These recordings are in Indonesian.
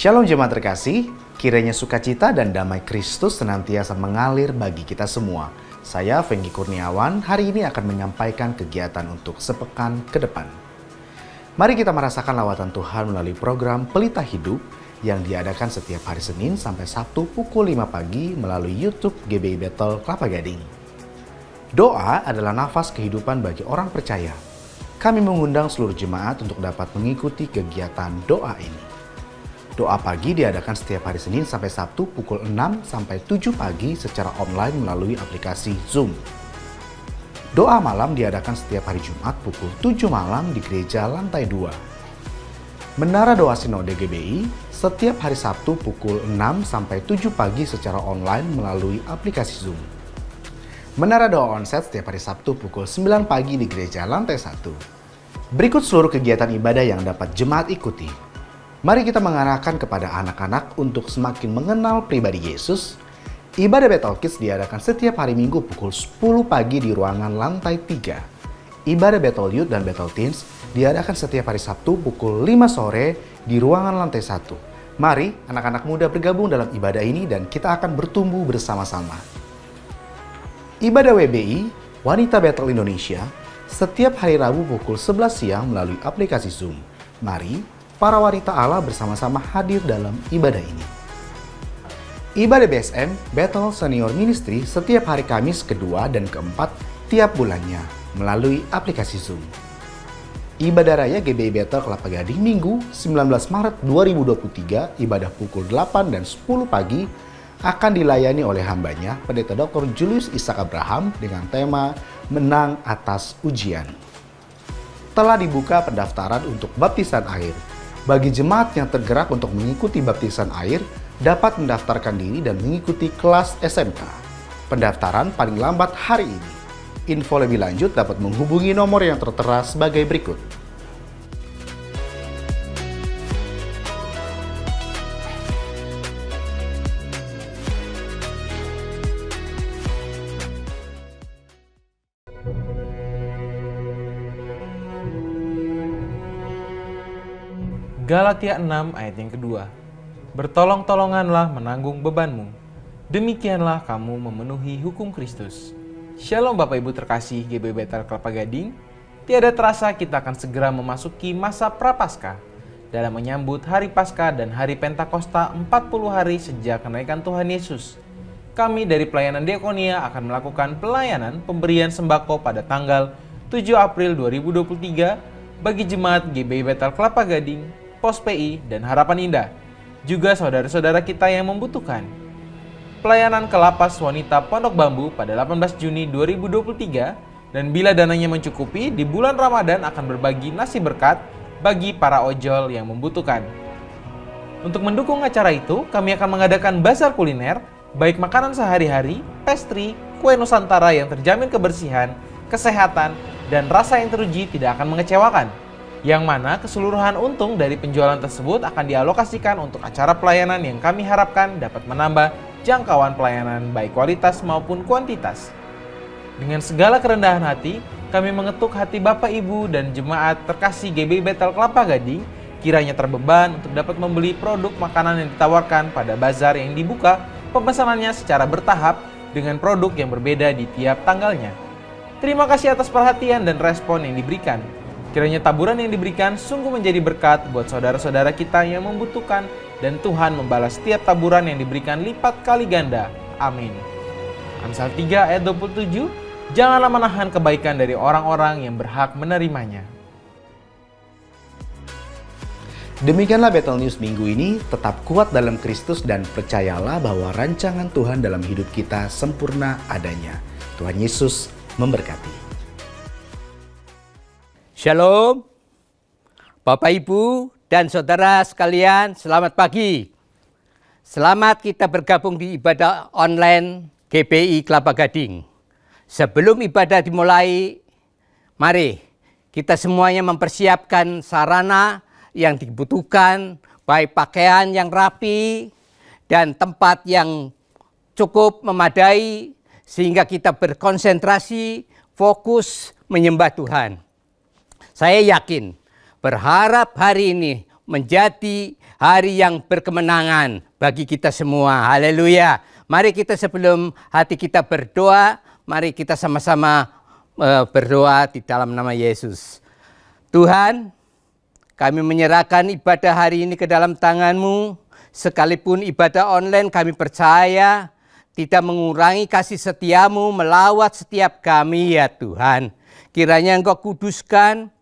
Shalom jemaat terkasih, kiranya sukacita dan damai Kristus senantiasa mengalir bagi kita semua. Saya Fengki Kurniawan, hari ini akan menyampaikan kegiatan untuk sepekan ke depan. Mari kita merasakan lawatan Tuhan melalui program Pelita Hidup yang diadakan setiap hari Senin sampai Sabtu pukul 5 pagi melalui YouTube GBI Bethel Kelapa Gading. Doa adalah nafas kehidupan bagi orang percaya. Kami mengundang seluruh jemaat untuk dapat mengikuti kegiatan doa ini. Doa pagi diadakan setiap hari Senin sampai Sabtu pukul 6 sampai 7 pagi secara online melalui aplikasi Zoom. Doa malam diadakan setiap hari Jumat pukul 7 malam di gereja lantai 2. Menara Doa Sinode GBI setiap hari Sabtu pukul 6 sampai 7 pagi secara online melalui aplikasi Zoom. Menara Doa Onsite setiap hari Sabtu pukul 9 pagi di gereja lantai 1. Berikut seluruh kegiatan ibadah yang dapat jemaat ikuti. Mari kita mengarahkan kepada anak-anak untuk semakin mengenal pribadi Yesus. Ibadah Bethel Kids diadakan setiap hari Minggu pukul 10 pagi di ruangan lantai 3. Ibadah Bethel Youth dan Bethel Teens diadakan setiap hari Sabtu pukul 5 sore di ruangan lantai 1. Mari anak-anak muda bergabung dalam ibadah ini dan kita akan bertumbuh bersama-sama. Ibadah WBI, Wanita Bethel Indonesia, setiap hari Rabu pukul 11 siang melalui aplikasi Zoom. Mari para wanita Allah bersama-sama hadir dalam ibadah ini. Ibadah BSM, Bethel Senior Ministry, setiap hari Kamis kedua dan keempat tiap bulannya melalui aplikasi Zoom. Ibadah Raya GBI Bethel Kelapa Gading Minggu 19 Maret 2023, ibadah pukul 8 dan 10 pagi akan dilayani oleh hambanya, Pendeta Dr. Julius Ishak Abraham dengan tema Menang Atas Ujian. Telah dibuka pendaftaran untuk baptisan air. Bagi jemaat yang tergerak untuk mengikuti baptisan air, dapat mendaftarkan diri dan mengikuti kelas SMK. Pendaftaran paling lambat hari ini. Info lebih lanjut dapat menghubungi nomor yang tertera sebagai berikut. Galatia 6 ayat yang kedua. Bertolong-tolonganlah menanggung bebanmu. Demikianlah kamu memenuhi hukum Kristus. Shalom Bapak Ibu terkasih GBI Bethel Kelapa Gading. Tiada terasa kita akan segera memasuki masa Prapaskah dalam menyambut hari Paskah dan hari Pentakosta 40 hari sejak kenaikan Tuhan Yesus. Kami dari pelayanan Diakonia akan melakukan pelayanan pemberian sembako pada tanggal 7 April 2023 bagi jemaat GBI Bethel Kelapa Gading, Pos PI, dan Harapan Indah, juga saudara-saudara kita yang membutuhkan. Pelayanan ke Lapas Wanita Pondok Bambu pada 18 Juni 2023, dan bila dananya mencukupi, di bulan Ramadan akan berbagi nasi berkat bagi para ojol yang membutuhkan. Untuk mendukung acara itu, kami akan mengadakan bazar kuliner, baik makanan sehari-hari, pastry, kue Nusantara yang terjamin kebersihan, kesehatan, dan rasa yang teruji tidak akan mengecewakan. Yang mana keseluruhan untung dari penjualan tersebut akan dialokasikan untuk acara pelayanan yang kami harapkan dapat menambah jangkauan pelayanan baik kualitas maupun kuantitas. Dengan segala kerendahan hati, kami mengetuk hati Bapak Ibu dan jemaat terkasih GBI Bethel Kelapa Gading kiranya terbeban untuk dapat membeli produk makanan yang ditawarkan pada bazar yang dibuka pemesanannya secara bertahap dengan produk yang berbeda di tiap tanggalnya. Terima kasih atas perhatian dan respon yang diberikan. Kiranya taburan yang diberikan sungguh menjadi berkat buat saudara-saudara kita yang membutuhkan dan Tuhan membalas setiap taburan yang diberikan lipat kali ganda. Amin. Amsal 3 ayat 27, janganlah menahan kebaikan dari orang-orang yang berhak menerimanya. Demikianlah Bethel News minggu ini, tetap kuat dalam Kristus dan percayalah bahwa rancangan Tuhan dalam hidup kita sempurna adanya. Tuhan Yesus memberkati. Shalom, Bapak Ibu dan Saudara sekalian, selamat pagi. Selamat kita bergabung di ibadah online GBI Kelapa Gading. Sebelum ibadah dimulai, mari kita semuanya mempersiapkan sarana yang dibutuhkan, baik pakaian yang rapi dan tempat yang cukup memadai, sehingga kita berkonsentrasi, fokus menyembah Tuhan. Saya yakin, berharap hari ini menjadi hari yang berkemenangan bagi kita semua. Haleluya. Mari kita sebelum hati kita berdoa, mari kita sama-sama berdoa di dalam nama Yesus. Tuhan, kami menyerahkan ibadah hari ini ke dalam tangan-Mu. Sekalipun ibadah online, kami percaya tidak mengurangi kasih setia-Mu melawat setiap kami ya Tuhan. Kiranya Engkau kuduskan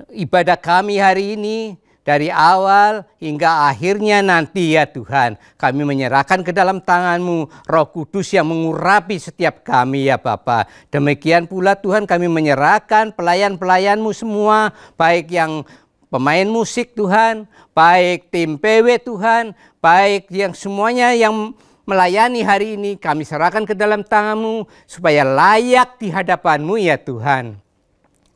ibadah kami hari ini dari awal hingga akhirnya nanti ya Tuhan. Kami menyerahkan ke dalam tangan-Mu Roh Kudus yang mengurapi setiap kami ya Bapa. Demikian pula Tuhan, kami menyerahkan pelayan-pelayan-Mu semua, baik yang pemain musik Tuhan, baik tim PW Tuhan, baik yang semuanya yang melayani hari ini, kami serahkan ke dalam tangan-Mu supaya layak di hadapan-Mu ya Tuhan.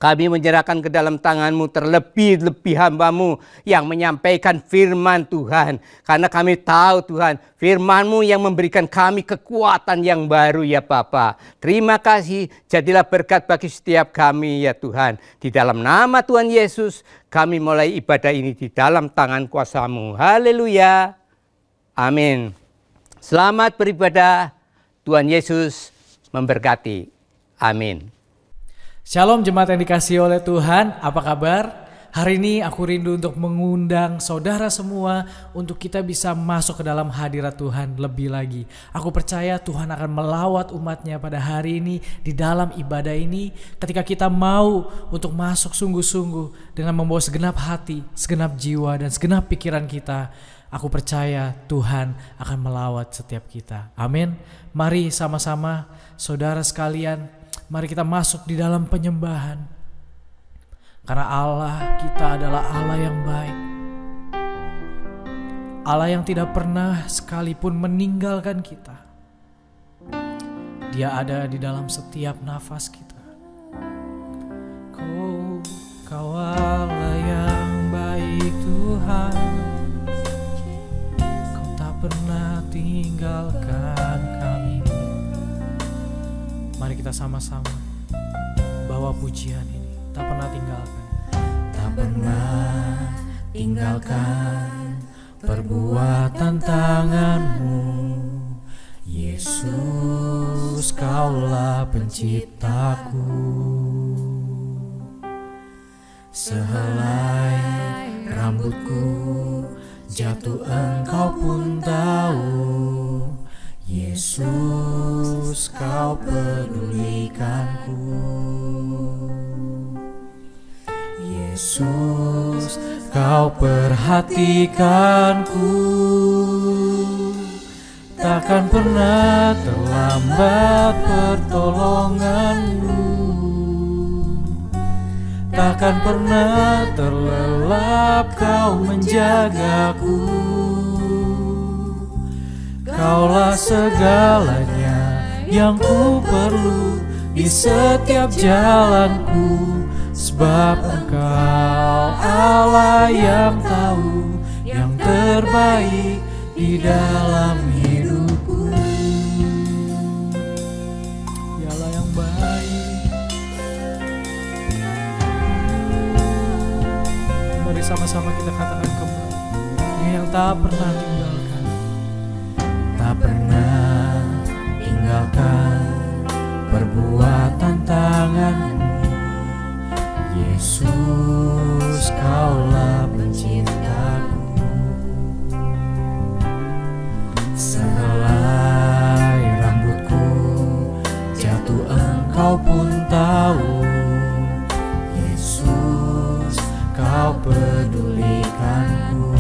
Kami menyerahkan ke dalam tangan-Mu terlebih-lebih hamba-Mu yang menyampaikan firman Tuhan. Karena kami tahu Tuhan, firman-Mu yang memberikan kami kekuatan yang baru ya Bapa. Terima kasih, jadilah berkat bagi setiap kami ya Tuhan. Di dalam nama Tuhan Yesus, kami mulai ibadah ini di dalam tangan kuasa-Mu. Haleluya. Amin. Selamat beribadah. Tuhan Yesus memberkati. Amin. Shalom jemaat yang dikasihi oleh Tuhan, apa kabar? Hari ini aku rindu untuk mengundang saudara semua untuk kita bisa masuk ke dalam hadirat Tuhan lebih lagi. Aku percaya Tuhan akan melawat umatnya pada hari ini di dalam ibadah ini ketika kita mau untuk masuk sungguh-sungguh dengan membawa segenap hati, segenap jiwa dan segenap pikiran kita. Aku percaya Tuhan akan melawat setiap kita. Amin. Mari sama-sama saudara sekalian, mari kita masuk di dalam penyembahan. Karena Allah kita adalah Allah yang baik. Allah yang tidak pernah sekalipun meninggalkan kita. Dia ada di dalam setiap nafas kita. Kau Allah yang baik Tuhan. Kau tak pernah tinggalkan kami. Mari kita sama-sama bawa pujian ini. Tak pernah tinggalkan. Tak pernah tinggalkan perbuatan tangan-Mu. Yesus, Kaulah penciptaku. Sehelai rambutku jatuh Engkau pun tahu. Yesus, Kau pedulikanku. Yesus, Kau perhatikanku. Takkan pernah terlambat pertolongan-Mu. Takkan pernah terlelap Kau menjagaku. Kaulah segalanya yang ku perlu di setiap jalanku. Sebab Engkau Allah yang tahu yang terbaik di dalam hidupku. Dialah yang baik. Mari sama-sama kita katakan kembali. Dia yang tak pernah tinggalkan. Tak pernah tinggalkan perbuatan tangan-Mu. Yesus, Kaulah penciptaku. Sehelai rambutku jatuh Engkau pun tahu. Yesus, Kau pedulikanku.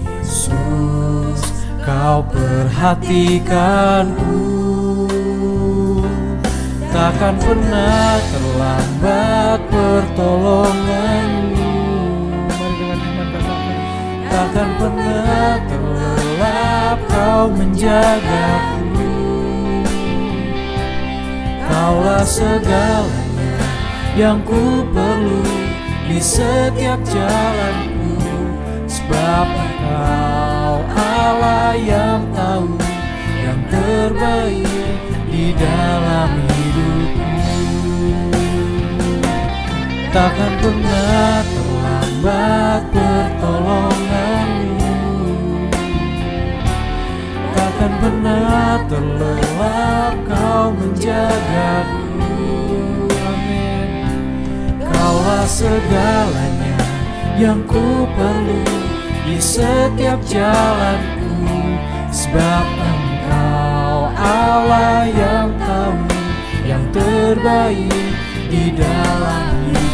Yesus, Kau perhatikanku. Takkan pernah terlambat pertolongan-Mu. Mari dengan iman katakan. Takkan pernah terlelap Kau menjagaku. Kaulah segalanya yang ku perlu di setiap jalanku. Sebab Engkau Allah yang tahu yang terbaik di dalam hidupku. takkan pernah terlambat pertolonganmu, takkan pernah terlelap kau menjagaku. Amin. Kaulah segalanya yang ku perlu di setiap jalanku, sebab Engkau Allah yang tahu yang terbaik di dalam hidupku.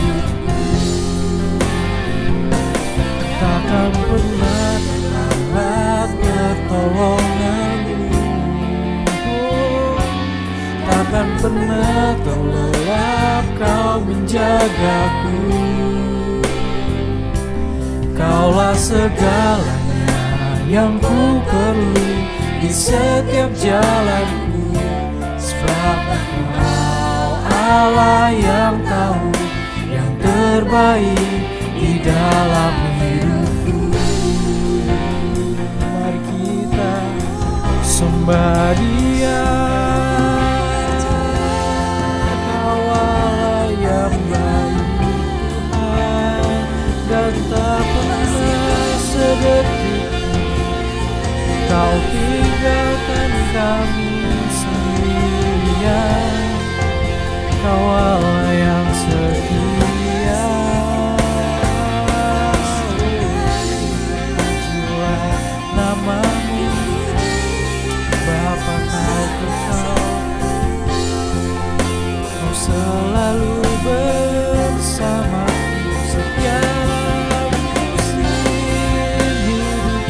Takkan pernah terlambat pertolonganmu, takkan pernah terlelap kau menjagaku. Kaulah segalanya yang ku perlu di setiap jalanku, sebab Engkau Allah yang tahu yang terbaik di dalam hidupku. Mari kita sembah Dia. Kau Allah yang baik Tuhan, dan tak pernah sedetik Kau tinggalkan kami sendirian. Kau Allah yang setia. Pujilah nama-Mu Bapa, Kau kekal, Kau selalu bersamaku setiap musim hidup.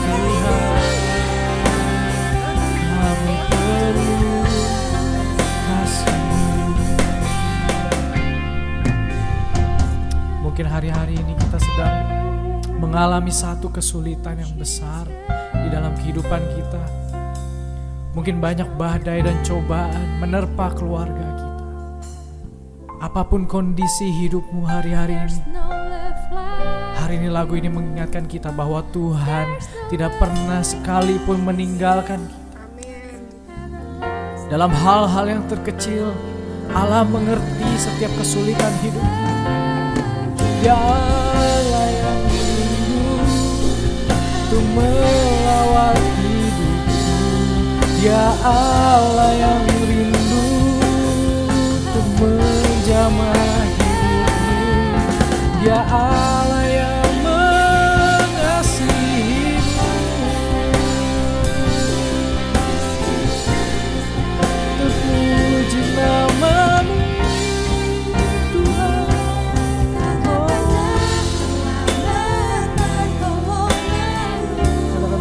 Tuhan, kami perlu kasih-Mu. Mungkin hari-hari ini kita sedang mengalami satu kesulitan yang besar di dalam kehidupan kita. Mungkin banyak badai dan cobaan menerpa keluarga kita. Apapun kondisi hidupmu hari-hari ini, hari ini lagu ini mengingatkan kita bahwa Tuhan tidak pernah sekalipun meninggalkan kita. Dalam hal-hal yang terkecil, Allah mengerti setiap kesulitan hidupmu. Ya Allah yang rindu untuk melawat hidupku, ya Allah yang rindu untuk menjamah hidupmu, ya Allah yang mengasihimu. Terpuji nama-Mu Tuhan.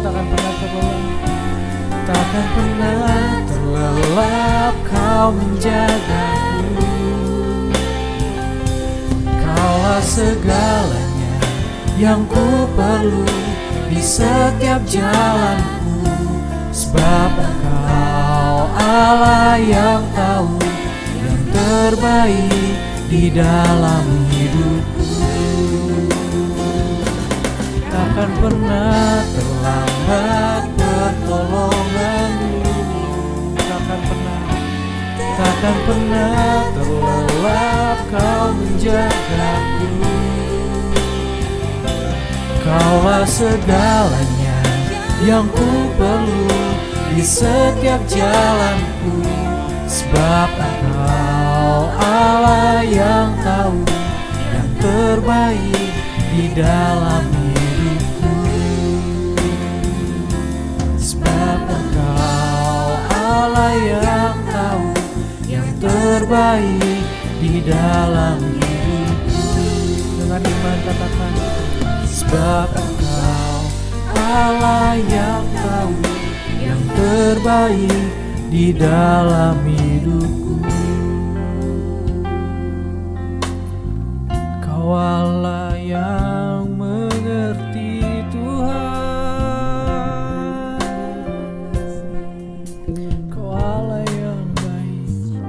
Takkan pernah terlelap, takkan pernah terlelap Kau menjagaku. Kaulah segalanya yang ku perlu di setiap jalanku, sebab Engkau Allah yang tahu yang terbaik di dalam hidupku. Takkan pernah terlambat pertolongan-Mu, takkan pernah terlelap Kau menjagaku. Kaulah segalanya yang ku perlu di setiap jalanku, sebab Engkau Allah yang tahu yang terbaik di dalam hidupku. Sebab Engkau Allah yang tahu yang terbaik di dalam hidupku. Dengan iman katakan, sebab Engkau Allah yang tahu yang terbaik di dalam hidupku. Kau Allah yang mengerti Tuhan, Kau Allah yang baik.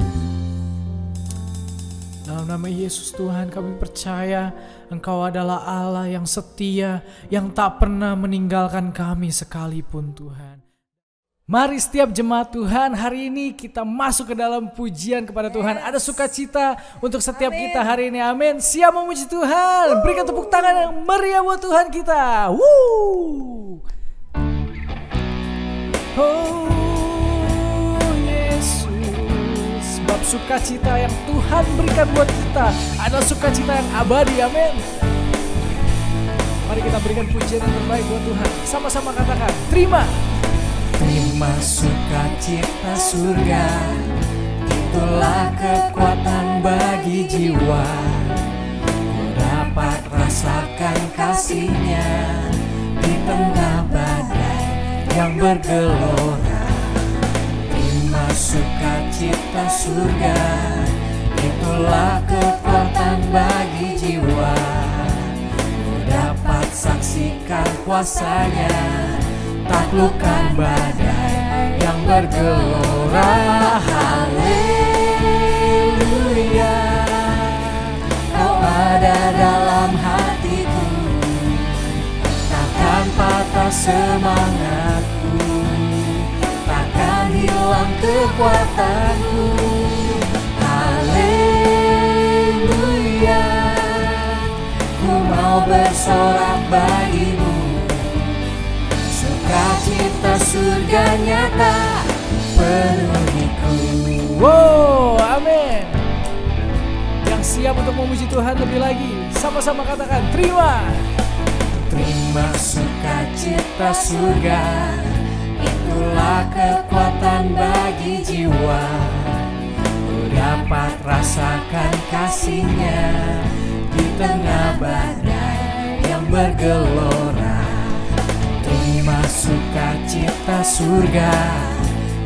Dalam nama Yesus Tuhan, kami percaya Engkau adalah Allah yang setia, yang tak pernah meninggalkan kami sekalipun Tuhan. Mari setiap jemaat Tuhan, hari ini kita masuk ke dalam pujian kepada Tuhan. Ada sukacita untuk setiap kita hari ini. Amin. Siap memuji Tuhan. Berikan tepuk tangan yang meriah buat Tuhan kita. Woo! Oh Yesus, sebab sukacita yang Tuhan berikan buat kita adalah sukacita yang abadi. Amin. Mari kita berikan pujian yang terbaik buat Tuhan. Sama-sama katakan, terima. Terima sukacita surga, itulah kekuatan bagi jiwa. Ku dapat rasakan kasih-Nya di tengah badai yang bergelora. Terima sukacita surga, itulah kekuatan bagi jiwa. Ku dapat saksikan kuasa-Nya, taklukkan badai yang bergelora. Haleluya, Kau ada dalam hatiku, takkan patah semangatku, takkan hilang kekuatanku. Haleluya, ku mau bersorak bagimu, sukacita surga nyata penuhiku. Wow, amin. Yang siap untuk memuji Tuhan lebih lagi, sama-sama katakan, terima. Terima sukacita surga, itulah kekuatan bagi jiwa. Ku dapat rasakan kasih-Nya di tengah badai yang bergelora. Terima sukacita surga,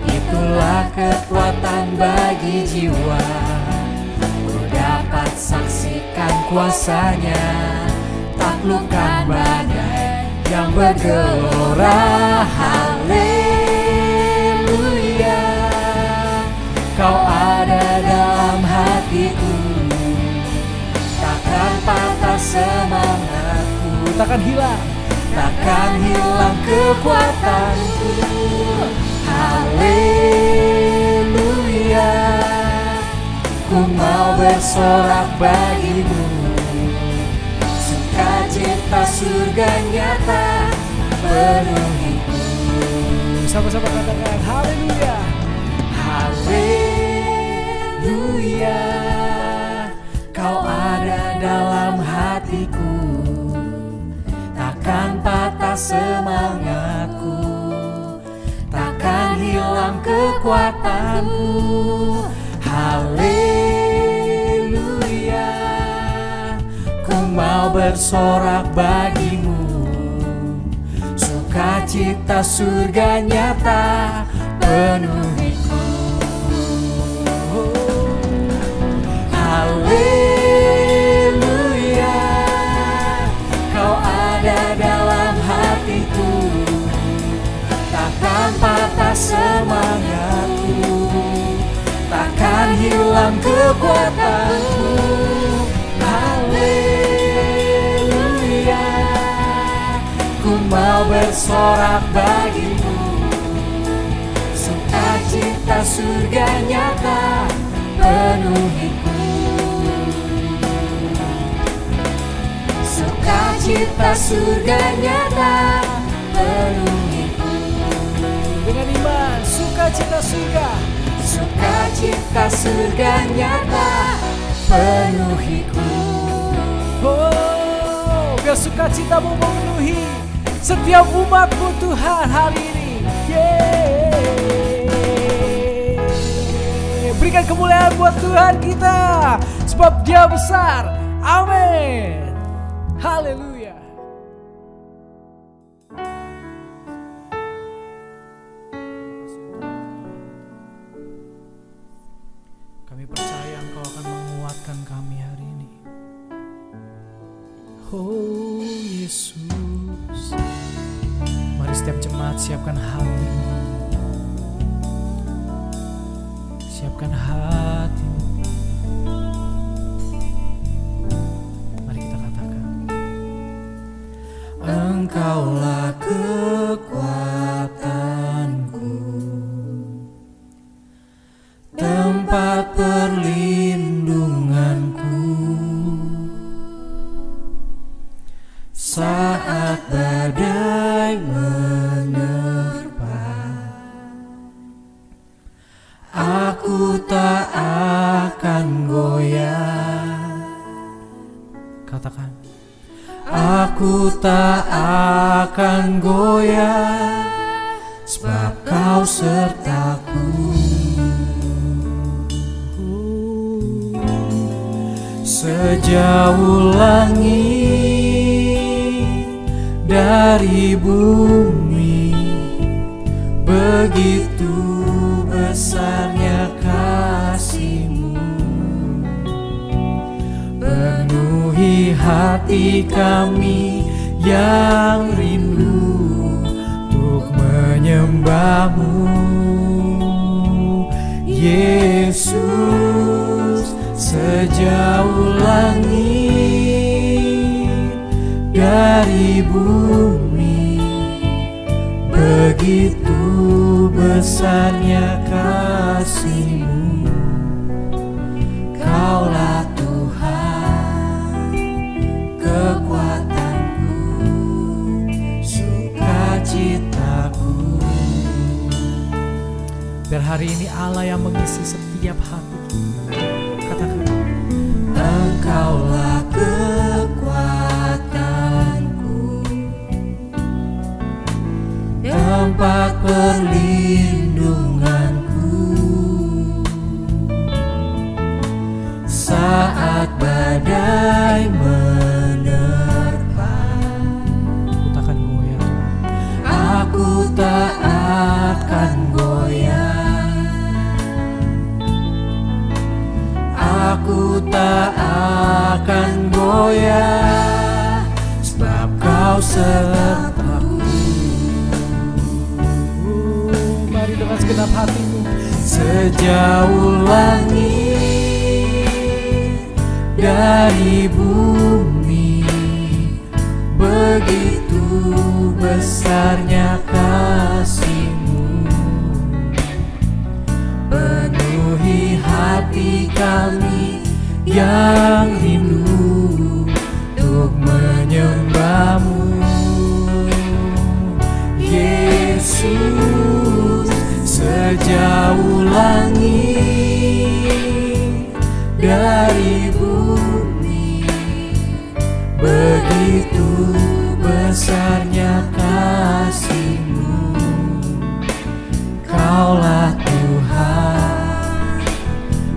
itulah kekuatan bagi jiwa. Ku dapat saksikan kuasa-Nya, taklukkan badai yang bergelora. Haleluya, Kau ada dalam hatiku, takkan patah semangatku, Takkan hilang, takkan hilang kekuatanku. Haleluya, ku mau bersorak bagimu, sukacita surga nyata penuhiku. sama-sama katakan, haleluya. Haleluya, Kau ada dalam hatiku, takkan patah semangatku, takkan hilang kekuatanku. Haleluya, ku mau bersorak bagimu, sukacita surga nyata penuhiku. Haleluya, Kau ada dalam hatiku, takkan patah semangatku, takkan hilang kekuatanku. Haleluya, ku mau bersorak bagimu, sukacita surga nyata penuhiku. Sukacita surga nyata penuhiku. Dengan iman, sukacita surga, sukacita surga nyata penuhiku. Oh, biar sukacitamu memenuhi setiap umatmu Tuhan hari ini. Yeay. Berikan kemuliaan buat Tuhan kita, sebab Dia besar. Amin. Haleluya. Kami percaya Engkau akan menguatkan kami hari ini. Oh Yesus, mari setiap jemaat siapkan hati, siapkan hati. Mari kita katakan, Engkaulah kekuatanku, tempat perlindunganku saat badai menerpa. Aku tak akan goyah. Katakan. Aku tak akan goyah, sebab Kau sertaku. Sejauh langit dari bumi, begitu besarnya kasih-Mu. Penuhi hati kami yang rindu untuk menyembah-Mu, Yesus. Sejauh langit dari bumi, begitu besarnya kasih-Mu. Kaulah Tuhan, kekuatanku, sukacitaku. Biar hari ini Allah yang mengisi setiap hati. Katakan. Engkaulah kekuatanku, tempat perlindunganku saat badai menerpa. Aku takkan goyah. Aku tak akan goyah. Aku tak akan goyah, sebab Kau sertaku. Mari dengan segenap hatimu. Sejauh langit dari bumi, begitu besarnya kasih-Mu. Penuhi hati kami yang rindu untuk menyembah-Mu, Yesus. Sejauh langit dari bumi, begitu besarnya kasih-Mu. Kaulah Tuhan,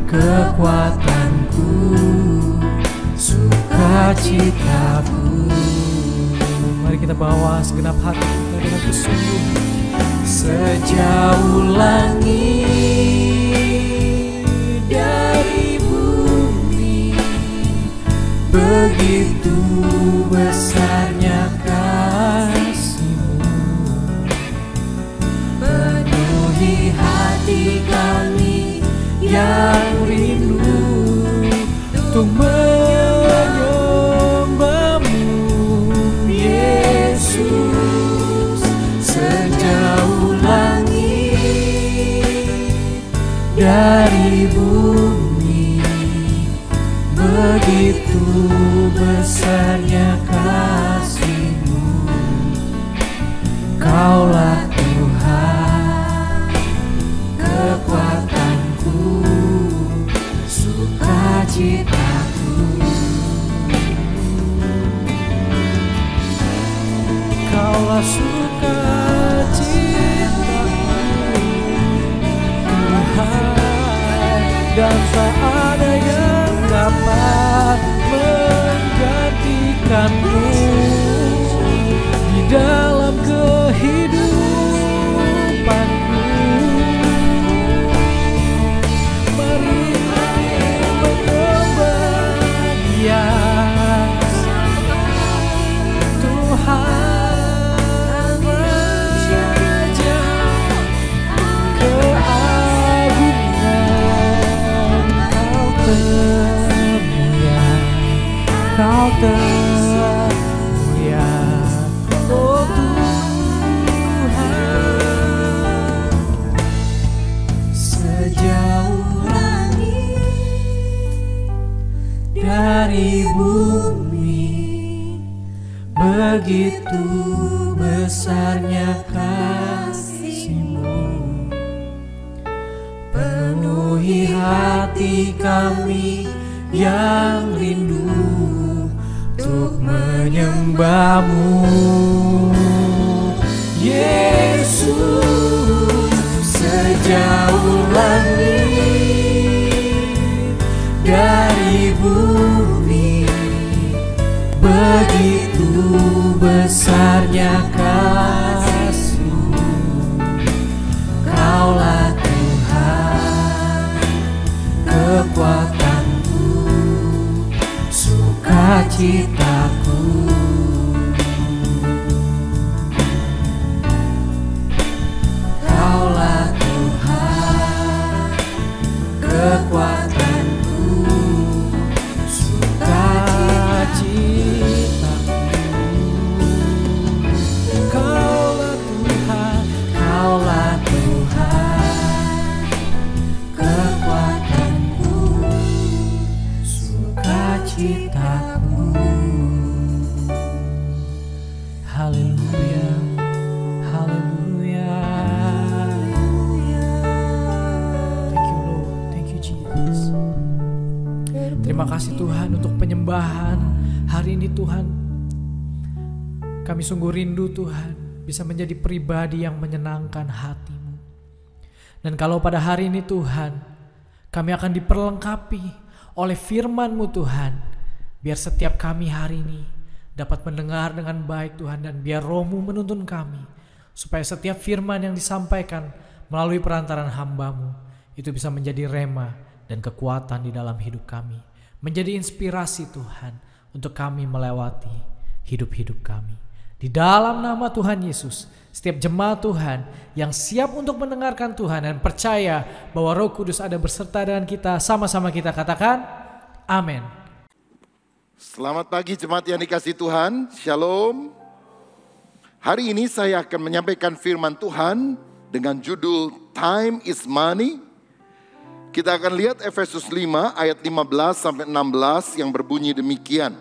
kekuatanku, sukacitaku. Mari kita bawa segenap hati kita dengan kesungguhan. Sejauh langit dari bumi, begitu besarnya kasih-Mu. Penuhi hati kami yang rindu untuk menyembah-Mu, Yesus. Sejauh langit dari bumi, begitu besarnya kasih-Mu. Kaulah Tuhan, kekuatanku, sukacitaku. Kaulah sukacitaku, Tuhan, dan tak ada yang dapat menggantikan-Mu di dalam kehidupanku. Mari menyembah Dia, Tuhan Raja, keagungan Kau termulia, Kau termulia, oh Tuhan. Sejauh langit dari bumi, begitu besarnya kasih-Mu. Penuhi hati kami yang rindu untuk menyembah-Mu. Yesus, sejauh langit dari bumi, begitu besarnya kasih-Mu. Kaulah Tuhan, kekuatanku, sukacitaku. Kaulah Tuhan, kekuatanku, sukacitaku. Kaulah Tuhan, Kaulah Tuhan, kekuatanku, sukacitaku. Haleluya, haleluya. Thank you Lord, thank you Jesus. Terima kasih Tuhan untuk penyembahan hari ini Tuhan. Kami sungguh rindu Tuhan bisa menjadi pribadi yang menyenangkan hati-Mu. Dan kalau pada hari ini Tuhan, kami akan diperlengkapi oleh firman-Mu Tuhan. Biar setiap kami hari ini dapat mendengar dengan baik Tuhan, dan biar Roh-Mu menuntun kami. Supaya setiap firman yang disampaikan melalui perantaran hamba-Mu itu bisa menjadi rema dan kekuatan di dalam hidup kami. Menjadi inspirasi Tuhan untuk kami melewati hidup-hidup kami. Di dalam nama Tuhan Yesus, setiap jemaat Tuhan yang siap untuk mendengarkan Tuhan dan percaya bahwa Roh Kudus ada berserta dengan kita, sama-sama kita katakan, amin. Selamat pagi jemaat yang dikasihi Tuhan, Shalom. Hari ini saya akan menyampaikan firman Tuhan dengan judul Time is Money. Kita akan lihat Efesus 5 ayat 15-16 yang berbunyi demikian.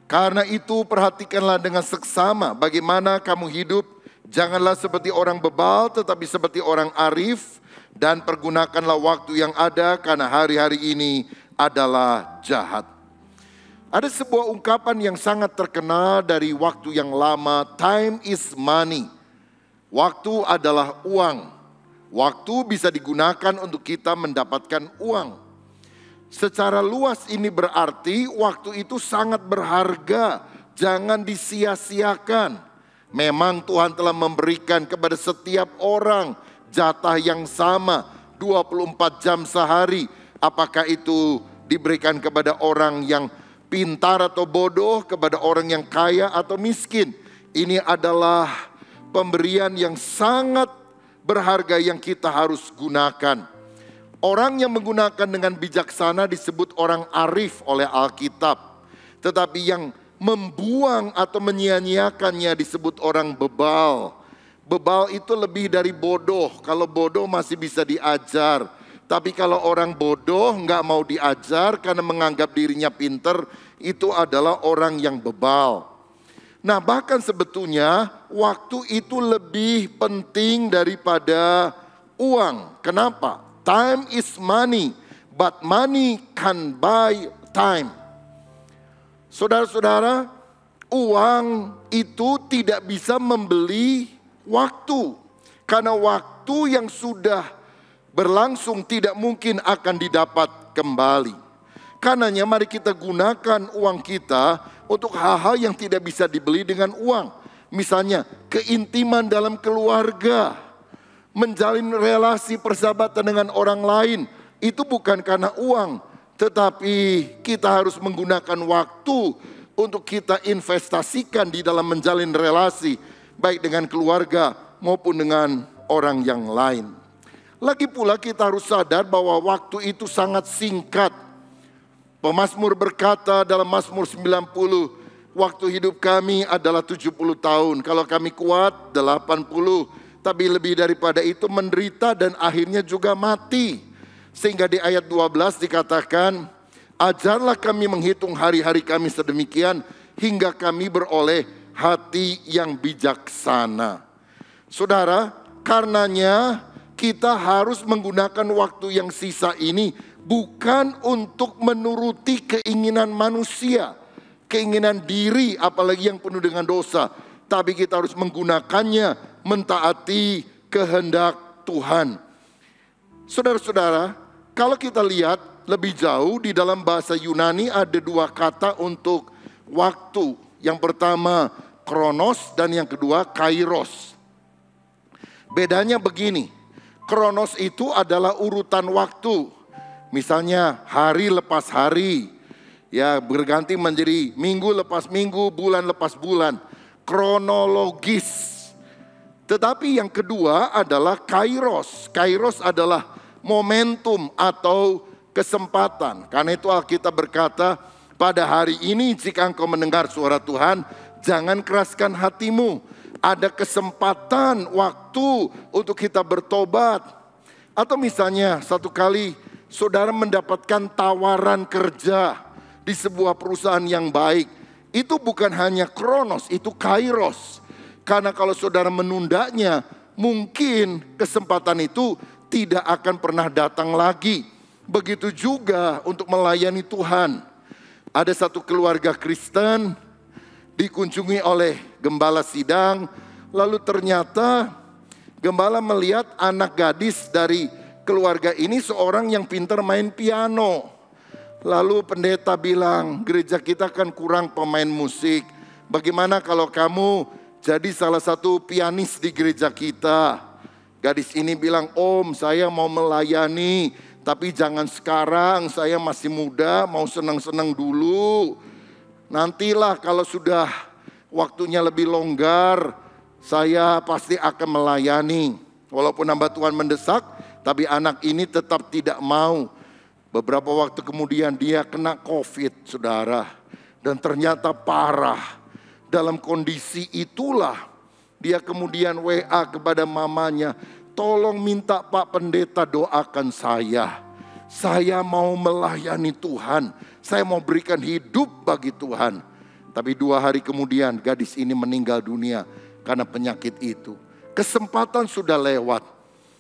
Karena itu perhatikanlah dengan seksama bagaimana kamu hidup. Janganlah seperti orang bebal tetapi seperti orang arif. Dan pergunakanlah waktu yang ada karena hari-hari ini adalah jahat. Ada sebuah ungkapan yang sangat terkenal dari waktu yang lama. Time is money. Waktu adalah uang. Waktu bisa digunakan untuk kita mendapatkan uang. Secara luas ini berarti waktu itu sangat berharga, jangan disia-siakan. Memang Tuhan telah memberikan kepada setiap orang jatah yang sama, 24 jam sehari. Apakah itu diberikan kepada orang yang pintar atau bodoh, kepada orang yang kaya atau miskin? Ini adalah pemberian yang sangat berharga yang kita harus gunakan. Orang yang menggunakan dengan bijaksana disebut orang arif oleh Alkitab. Tetapi yang membuang atau menyia-nyiakannya disebut orang bebal. Bebal itu lebih dari bodoh. Kalau bodoh masih bisa diajar. Tapi kalau orang bodoh nggak mau diajar karena menganggap dirinya pinter, itu adalah orang yang bebal. Nah bahkan sebetulnya waktu itu lebih penting daripada uang. Kenapa? Time is money, but money can buy time. Saudara-saudara, uang itu tidak bisa membeli waktu. Karena waktu yang sudah berlangsung tidak mungkin akan didapat kembali. Karenanya mari kita gunakan uang kita untuk hal-hal yang tidak bisa dibeli dengan uang. Misalnya keintiman dalam keluarga. Menjalin relasi persahabatan dengan orang lain. Itu bukan karena uang. Tetapi kita harus menggunakan waktu untuk kita investasikan di dalam menjalin relasi. Baik dengan keluarga maupun dengan orang yang lain. Lagi pula kita harus sadar bahwa waktu itu sangat singkat. Pemazmur berkata dalam Mazmur 90, waktu hidup kami adalah 70 tahun. Kalau kami kuat 80. Tapi lebih daripada itu menderita dan akhirnya juga mati. Sehingga di ayat 12 dikatakan, Ajarlah kami menghitung hari-hari kami sedemikian hingga kami beroleh hati yang bijaksana. Saudara, karenanya kita harus menggunakan waktu yang sisa ini bukan untuk menuruti keinginan manusia, keinginan diri apalagi yang penuh dengan dosa. Tapi kita harus menggunakannya mentaati kehendak Tuhan. Saudara-saudara, kalau kita lihat lebih jauh di dalam bahasa Yunani ada dua kata untuk waktu. Yang pertama kronos dan yang kedua kairos. Bedanya begini, kronos itu adalah urutan waktu. Misalnya hari lepas hari, ya berganti menjadi minggu lepas minggu, bulan lepas bulan. Kronologis. Tetapi yang kedua adalah kairos. Kairos adalah momentum atau kesempatan. Karena itu Alkitab berkata, pada hari ini jika engkau mendengar suara Tuhan, jangan keraskan hatimu. Ada kesempatan waktu untuk kita bertobat. Atau misalnya satu kali saudara mendapatkan tawaran kerja di sebuah perusahaan yang baik. Itu bukan hanya kronos, itu kairos. Karena kalau saudara menundanya, mungkin kesempatan itu tidak akan pernah datang lagi. Begitu juga untuk melayani Tuhan. Ada satu keluarga Kristen dikunjungi oleh gembala sidang. Lalu ternyata gembala melihat anak gadis dari keluarga ini seorang yang pintar main piano. Lalu pendeta bilang, gereja kita kan kurang pemain musik. Bagaimana kalau kamu jadi salah satu pianis di gereja kita? Gadis ini bilang, Om saya mau melayani, tapi jangan sekarang, saya masih muda, mau senang-senang dulu. Nantilah kalau sudah waktunya lebih longgar, saya pasti akan melayani. Walaupun hamba Tuhan mendesak, tapi anak ini tetap tidak mau. Beberapa waktu kemudian dia kena COVID, saudara. Dan ternyata parah. Dalam kondisi itulah dia kemudian WA kepada mamanya, tolong minta Pak Pendeta doakan saya. Saya mau melayani Tuhan, saya mau berikan hidup bagi Tuhan. Tapi 2 hari kemudian gadis ini meninggal dunia karena penyakit itu. Kesempatan sudah lewat.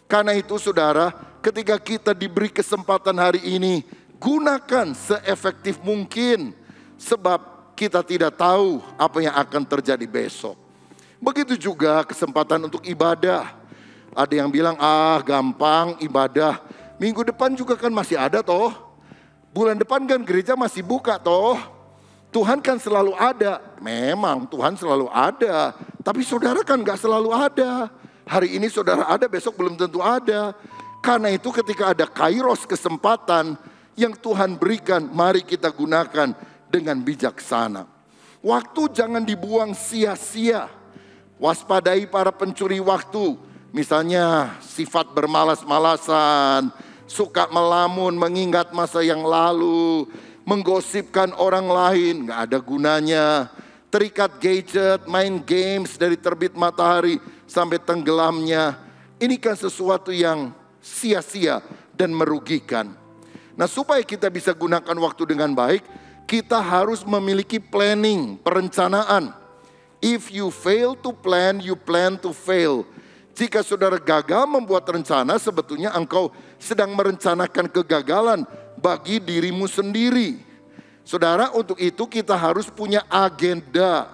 Karena itu saudara, ketika kita diberi kesempatan hari ini, gunakan seefektif mungkin. Sebab kita tidak tahu apa yang akan terjadi besok. Begitu juga kesempatan untuk ibadah. Ada yang bilang, gampang ibadah. Minggu depan juga kan masih ada toh. Bulan depan kan gereja masih buka toh. Tuhan kan selalu ada. Memang Tuhan selalu ada. Tapi saudara kan gak selalu ada. Hari ini saudara ada, besok belum tentu ada. Karena itu ketika ada kairos kesempatan yang Tuhan berikan, mari kita gunakan dengan bijaksana. Waktu jangan dibuang sia-sia. Waspadai para pencuri waktu. Misalnya sifat bermalas-malasan, suka melamun, mengingat masa yang lalu, menggosipkan orang lain, gak ada gunanya. Terikat gadget, main games dari terbit matahari sampai tenggelamnya. Ini kan sesuatu yang sia-sia dan merugikan. Nah, supaya kita bisa gunakan waktu dengan baik, kita harus memiliki planning, perencanaan. If you fail to plan, you plan to fail. Jika saudara gagal membuat rencana, sebetulnya engkau sedang merencanakan kegagalan bagi dirimu sendiri. Saudara, untuk itu kita harus punya agenda.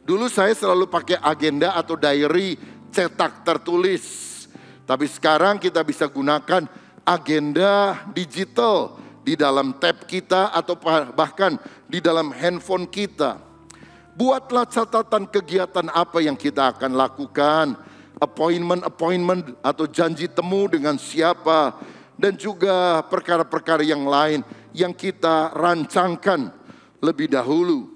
Dulu saya selalu pakai agenda atau diary cetak tertulis. Tapi sekarang kita bisa gunakan agenda digital di dalam tab kita atau bahkan di dalam handphone kita. Buatlah catatan kegiatan apa yang kita akan lakukan, appointment atau janji temu dengan siapa, dan juga perkara-perkara yang lain yang kita rancangkan lebih dahulu.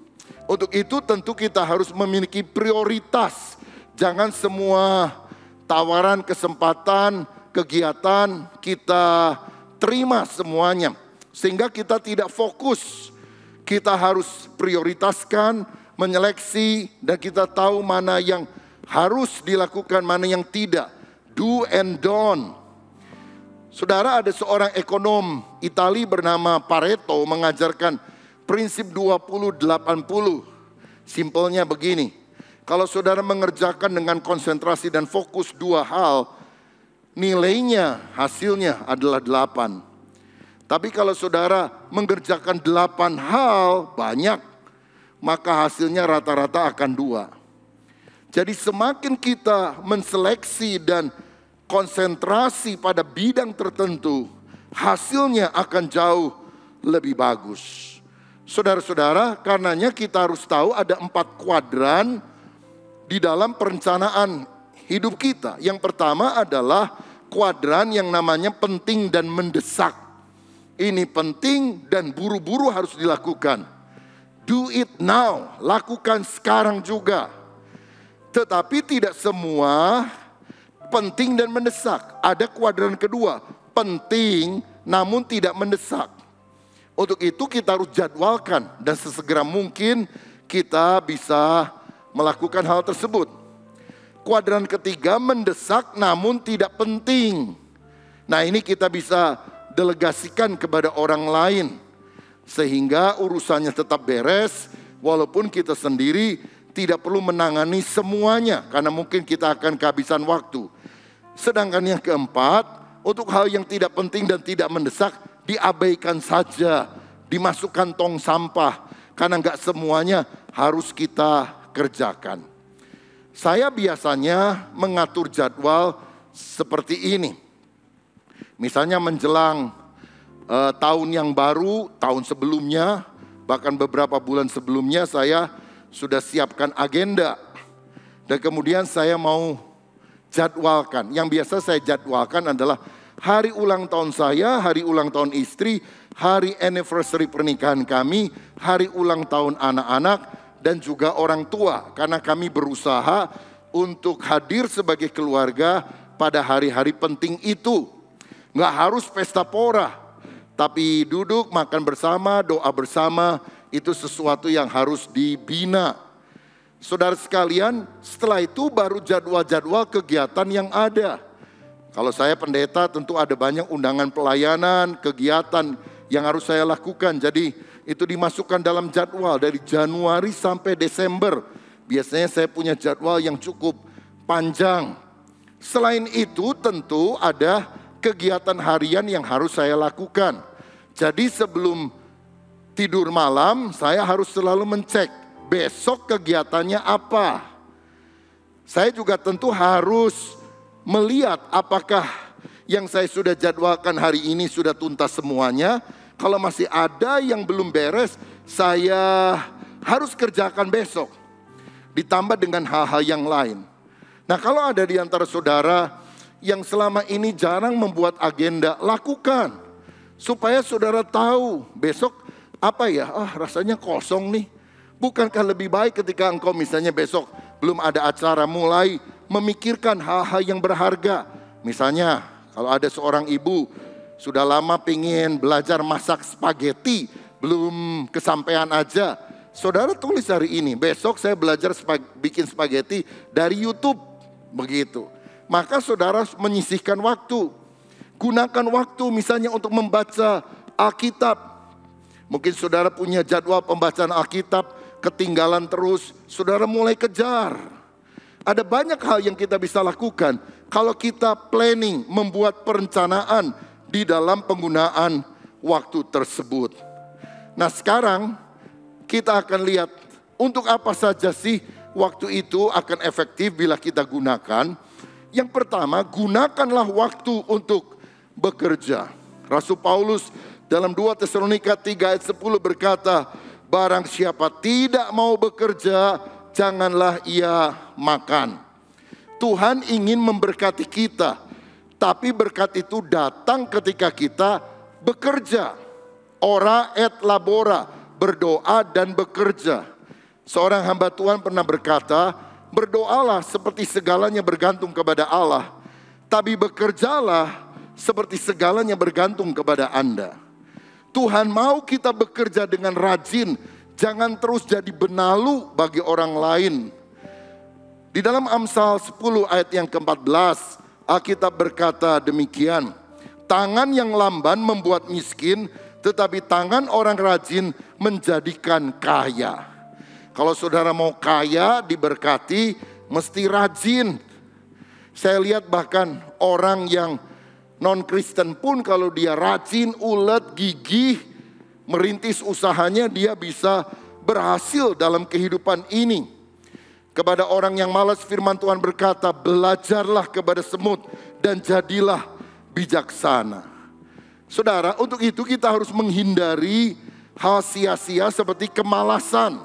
Untuk itu tentu kita harus memiliki prioritas. Jangan semua tawaran, kesempatan, kegiatan kita terima semuanya. Sehingga kita tidak fokus. Kita harus prioritaskan, menyeleksi, dan kita tahu mana yang harus dilakukan, mana yang tidak. Do and don't. Saudara, ada seorang ekonom Italia bernama Pareto mengajarkan prinsip 20-80. Simpelnya begini, kalau saudara mengerjakan dengan konsentrasi dan fokus 2 hal, nilainya, hasilnya adalah 8. Tapi kalau saudara mengerjakan 8 hal banyak, maka hasilnya rata-rata akan 2. Jadi semakin kita menseleksi dan konsentrasi pada bidang tertentu, hasilnya akan jauh lebih bagus. Saudara-saudara, karenanya kita harus tahu ada 4 kuadran di dalam perencanaan hidup kita. Yang pertama adalah kuadran yang namanya penting dan mendesak. Ini penting dan buru-buru harus dilakukan. Do it now, lakukan sekarang juga. Tetapi tidak semua penting dan mendesak. Ada kuadran kedua, penting namun tidak mendesak. Untuk itu kita harus jadwalkan dan sesegera mungkin kita bisa melakukan hal tersebut. Kuadran ketiga, mendesak namun tidak penting. Nah, ini kita bisa delegasikan kepada orang lain sehingga urusannya tetap beres walaupun kita sendiri tidak perlu menangani semuanya karena mungkin kita akan kehabisan waktu. Sedangkan yang keempat, untuk hal yang tidak penting dan tidak mendesak diabaikan saja, dimasukkan tong sampah karena nggak semuanya harus kita kerjakan. Saya biasanya mengatur jadwal seperti ini. Misalnya menjelang tahun yang baru, tahun sebelumnya, bahkan beberapa bulan sebelumnya saya sudah siapkan agenda. Dan kemudian saya mau jadwalkan. Yang biasa saya jadwalkan adalah hari ulang tahun saya, hari ulang tahun istri, hari anniversary pernikahan kami, hari ulang tahun anak-anak, dan juga orang tua. Karena kami berusaha untuk hadir sebagai keluarga pada hari-hari penting itu. Nggak harus pesta pora, tapi duduk, makan bersama, doa bersama, itu sesuatu yang harus dibina. Saudara sekalian, setelah itu baru jadwal-jadwal kegiatan yang ada. Kalau saya pendeta tentu ada banyak undangan pelayanan, kegiatan yang harus saya lakukan. Jadi itu dimasukkan dalam jadwal dari Januari sampai Desember. Biasanya saya punya jadwal yang cukup panjang. Selain itu tentu ada kegiatan harian yang harus saya lakukan. Jadi sebelum tidur malam saya harus selalu mencek besok kegiatannya apa. Saya juga tentu harus melihat apakah yang saya sudah jadwalkan hari ini sudah tuntas semuanya. Kalau masih ada yang belum beres, saya harus kerjakan besok. Ditambah dengan hal-hal yang lain. Nah, kalau ada di antara saudara yang selama ini jarang membuat agenda, lakukan. Supaya saudara tahu besok apa ya, rasanya kosong nih. Bukankah lebih baik ketika engkau misalnya besok belum ada acara, mulai memikirkan hal-hal yang berharga. Misalnya kalau ada seorang ibu sudah lama pengen belajar masak spaghetti, belum kesampaian aja. Saudara tulis hari ini, besok saya belajar bikin spaghetti dari YouTube. Begitu. Maka saudara menyisihkan waktu. Gunakan waktu misalnya untuk membaca Alkitab. Mungkin saudara punya jadwal pembacaan Alkitab, ketinggalan terus, saudara mulai kejar. Ada banyak hal yang kita bisa lakukan kalau kita planning, membuat perencanaan di dalam penggunaan waktu tersebut. Nah, sekarang kita akan lihat untuk apa saja sih waktu itu akan efektif bila kita gunakan. Yang pertama, gunakanlah waktu untuk bekerja. Rasul Paulus dalam 2 Tesalonika 3 ayat 10 berkata, barang siapa tidak mau bekerja, janganlah ia makan. Tuhan ingin memberkati kita, tapi berkat itu datang ketika kita bekerja. Ora et labora, berdoa dan bekerja. Seorang hamba Tuhan pernah berkata, berdoalah seperti segalanya bergantung kepada Allah, tapi bekerjalah seperti segalanya bergantung kepada Anda. Tuhan mau kita bekerja dengan rajin, jangan terus jadi benalu bagi orang lain. Di dalam Amsal 10 ayat yang ke-14, Alkitab berkata demikian, Tangan yang lamban membuat miskin, tetapi tangan orang rajin menjadikan kaya. Kalau saudara mau kaya, diberkati, mesti rajin. Saya lihat bahkan orang yang non-Kristen pun kalau dia rajin, ulet, gigih, merintis usahanya, dia bisa berhasil dalam kehidupan ini. Kepada orang yang malas, firman Tuhan berkata, belajarlah kepada semut dan jadilah bijaksana. Saudara, untuk itu kita harus menghindari hal sia-sia seperti kemalasan,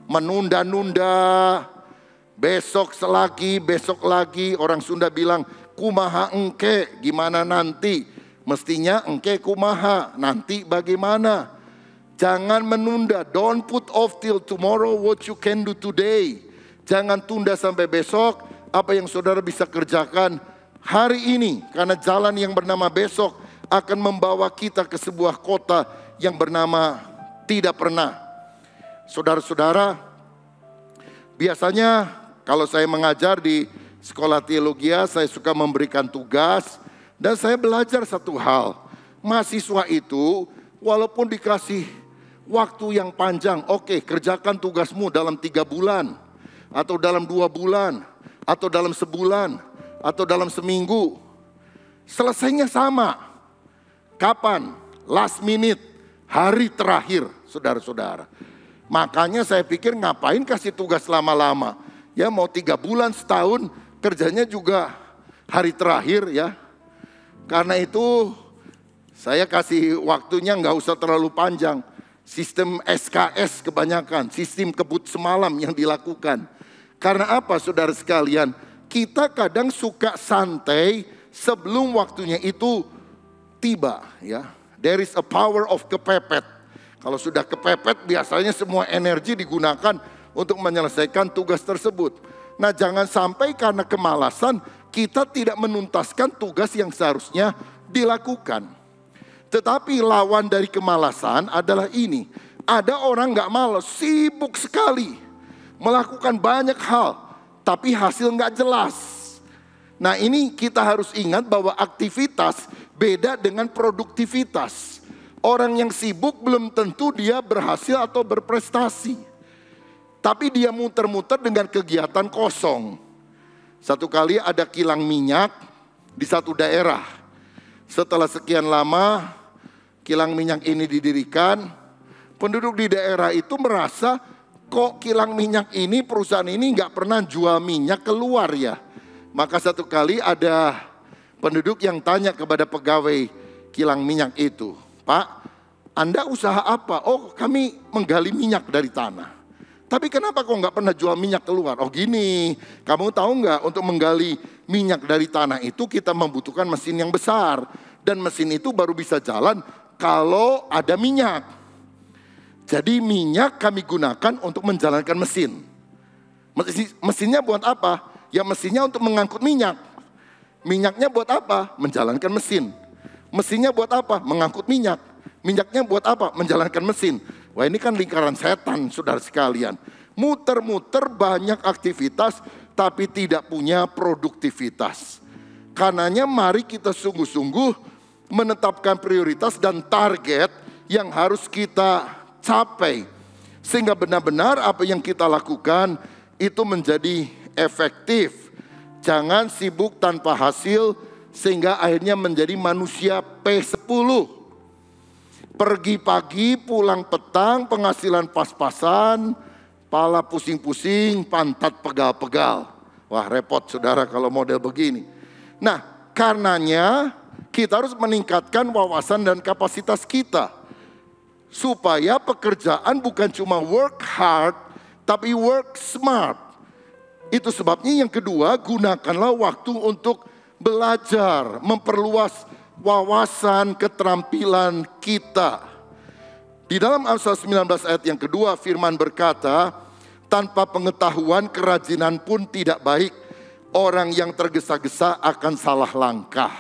menunda-nunda, besok lagi. Orang Sunda bilang, kumaha engke, gimana nanti? Mestinya engke kumaha, nanti bagaimana? Jangan menunda, don't put off till tomorrow what you can do today. Jangan tunda sampai besok apa yang saudara bisa kerjakan hari ini. Karena jalan yang bernama besok akan membawa kita ke sebuah kota yang bernama tidak pernah. Saudara-saudara, biasanya kalau saya mengajar di sekolah teologi, saya suka memberikan tugas. Dan saya belajar satu hal. Mahasiswa itu walaupun dikasih waktu yang panjang, oke, kerjakan tugasmu dalam 3 bulan. Atau dalam 2 bulan, atau dalam sebulan, atau dalam seminggu. Selesainya sama. Kapan? Last minute, hari terakhir, saudara-saudara. Makanya saya pikir ngapain kasih tugas lama-lama. Ya mau 3 bulan, setahun, kerjanya juga hari terakhir ya. Karena itu saya kasih waktunya nggak usah terlalu panjang. Sistem SKS kebanyakan, sistem kebut semalam yang dilakukan. Karena apa saudara sekalian? Kita kadang suka santai sebelum waktunya itu tiba ya. There is a power of kepepet. Kalau sudah kepepet biasanya semua energi digunakan untuk menyelesaikan tugas tersebut. Nah, jangan sampai karena kemalasan kita tidak menuntaskan tugas yang seharusnya dilakukan. Tetapi lawan dari kemalasan adalah ini. Ada orang gak malas, sibuk sekali. Melakukan banyak hal, tapi hasil gak jelas. Nah ini kita harus ingat bahwa aktivitas beda dengan produktivitas. Orang yang sibuk belum tentu dia berhasil atau berprestasi. Tapi dia muter-muter dengan kegiatan kosong. Satu kali ada kilang minyak di satu daerah. Setelah sekian lama kilang minyak ini didirikan, penduduk di daerah itu merasa kok kilang minyak ini, perusahaan ini nggak pernah jual minyak keluar ya. Maka satu kali ada penduduk yang tanya kepada pegawai kilang minyak itu, Pak, Anda usaha apa? Oh, kami menggali minyak dari tanah. Tapi kenapa kok nggak pernah jual minyak keluar? Oh gini, kamu tahu nggak untuk menggali minyak dari tanah itu kita membutuhkan mesin yang besar. Dan mesin itu baru bisa jalan kalau ada minyak. Jadi minyak kami gunakan untuk menjalankan mesin. Mesinnya buat apa? Ya mesinnya untuk mengangkut minyak. Minyaknya buat apa? Menjalankan mesin. Mesinnya buat apa? Mengangkut minyak. Minyaknya buat apa? Menjalankan mesin. Wah ini kan lingkaran setan saudara sekalian. Muter-muter banyak aktivitas tapi tidak punya produktivitas. Karenanya mari kita sungguh-sungguh menetapkan prioritas dan target yang harus kita capai. Sehingga benar-benar apa yang kita lakukan itu menjadi efektif. Jangan sibuk tanpa hasil sehingga akhirnya menjadi manusia P10. Pergi pagi, pulang petang, penghasilan pas-pasan, pala pusing-pusing, pantat pegal-pegal. Wah repot saudara kalau model begini. Nah karenanya kita harus meningkatkan wawasan dan kapasitas kita. Supaya pekerjaan bukan cuma work hard, tapi work smart. Itu sebabnya yang kedua, gunakanlah waktu untuk belajar, memperluas wawasan, keterampilan kita. Di dalam Amsal 19 ayat yang kedua, firman berkata, tanpa pengetahuan kerajinan pun tidak baik. Orang yang tergesa-gesa akan salah langkah.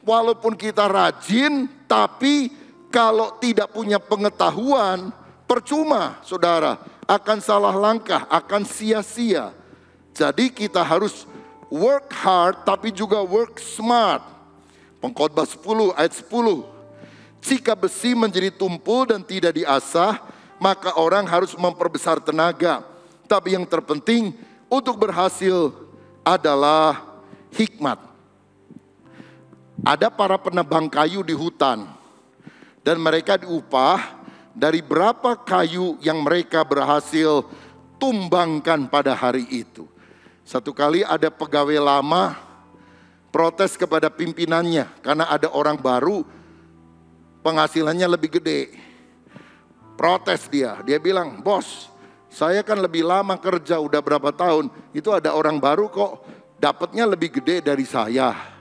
Walaupun kita rajin, tapi kalau tidak punya pengetahuan, percuma saudara, akan salah langkah, akan sia-sia. Jadi kita harus work hard tapi juga work smart. Pengkhotbah 10 ayat 10. Jika besi menjadi tumpul dan tidak diasah, maka orang harus memperbesar tenaga. Tapi yang terpenting untuk berhasil adalah hikmat. Ada para penebang kayu di hutan dan mereka diupah dari berapa kayu yang mereka berhasil tumbangkan pada hari itu. Satu kali ada pegawai lama protes kepada pimpinannya karena ada orang baru penghasilannya lebih gede. Protes dia bilang, "Bos, saya kan lebih lama kerja udah berapa tahun, itu ada orang baru kok dapatnya lebih gede dari saya."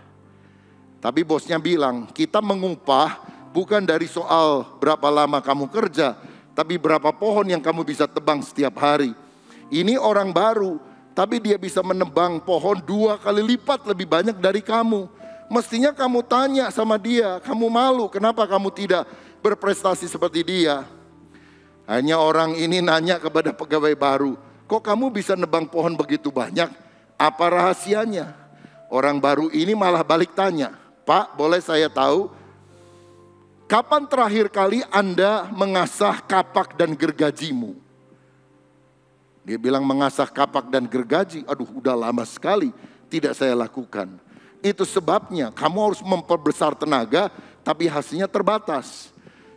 Tapi bosnya bilang, "Kita mengupah bukan dari soal berapa lama kamu kerja, tapi berapa pohon yang kamu bisa tebang setiap hari. Ini orang baru, tapi dia bisa menebang pohon 2 kali lipat lebih banyak dari kamu. Mestinya kamu tanya sama dia, kamu malu kenapa kamu tidak berprestasi seperti dia." Hanya orang ini nanya kepada pegawai baru, "Kok kamu bisa nebang pohon begitu banyak? Apa rahasianya?" Orang baru ini malah balik tanya, "Pak, boleh saya tahu, kapan terakhir kali Anda mengasah kapak dan gergajimu?" Dia bilang, "Mengasah kapak dan gergaji, aduh udah lama sekali tidak saya lakukan." Itu sebabnya kamu harus memperbesar tenaga tapi hasilnya terbatas.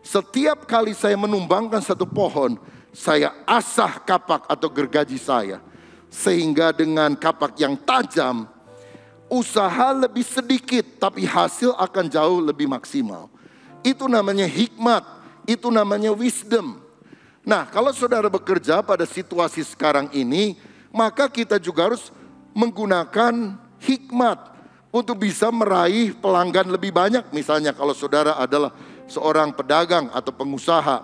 Setiap kali saya menumbangkan satu pohon, saya asah kapak atau gergaji saya. Sehingga dengan kapak yang tajam, usaha lebih sedikit tapi hasil akan jauh lebih maksimal. Itu namanya hikmat, itu namanya wisdom. Nah, kalau saudara bekerja pada situasi sekarang ini, maka kita juga harus menggunakan hikmat untuk bisa meraih pelanggan lebih banyak. Misalnya kalau saudara adalah seorang pedagang atau pengusaha.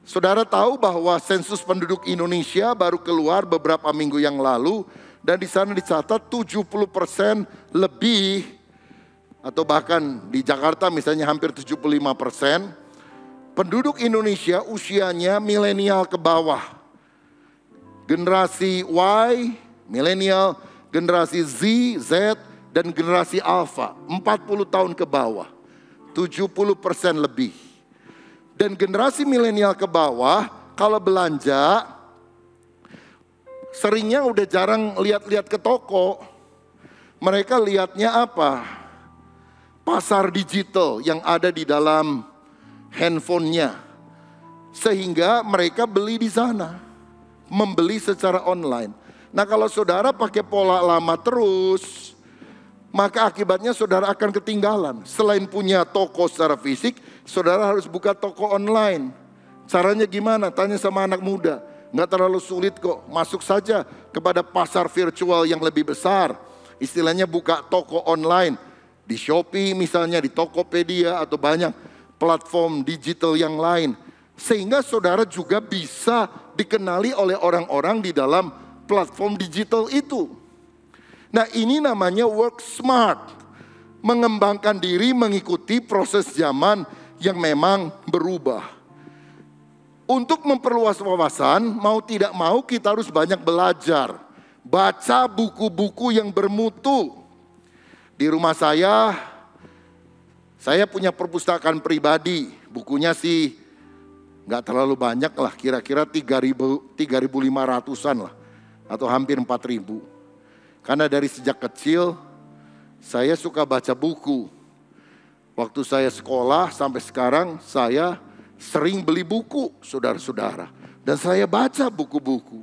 Saudara tahu bahwa sensus penduduk Indonesia baru keluar beberapa minggu yang lalu. Dan di sana dicatat 70% lebih, atau bahkan di Jakarta misalnya hampir 75%, penduduk Indonesia usianya milenial ke bawah. Generasi Y, milenial, generasi Z, dan generasi Alpha, 40 tahun ke bawah. 70% lebih. Dan generasi milenial ke bawah, kalau belanja, seringnya udah jarang lihat-lihat ke toko. Mereka lihatnya apa? Pasar digital yang ada di dalam handphonenya. Sehingga mereka beli di sana. Membeli secara online. Nah, kalau saudara pakai pola lama terus, maka akibatnya saudara akan ketinggalan. Selain punya toko secara fisik, saudara harus buka toko online. Caranya gimana? Tanya sama anak muda. Nggak terlalu sulit kok. Masuk saja kepada pasar virtual yang lebih besar. Istilahnya buka toko online. Di Shopee misalnya, di Tokopedia atau banyak platform digital yang lain. Sehingga saudara juga bisa dikenali oleh orang-orang di dalam platform digital itu. Nah, ini namanya work smart. Mengembangkan diri mengikuti proses zaman yang memang berubah. Untuk memperluas wawasan, mau tidak mau kita harus banyak belajar. Baca buku-buku yang bermutu. Di rumah saya punya perpustakaan pribadi. Bukunya sih nggak terlalu banyak lah, kira-kira 3.500-an lah. Atau hampir 4.000. Karena dari sejak kecil saya suka baca buku. Waktu saya sekolah sampai sekarang saya sering beli buku, saudara-saudara. Dan saya baca buku-buku.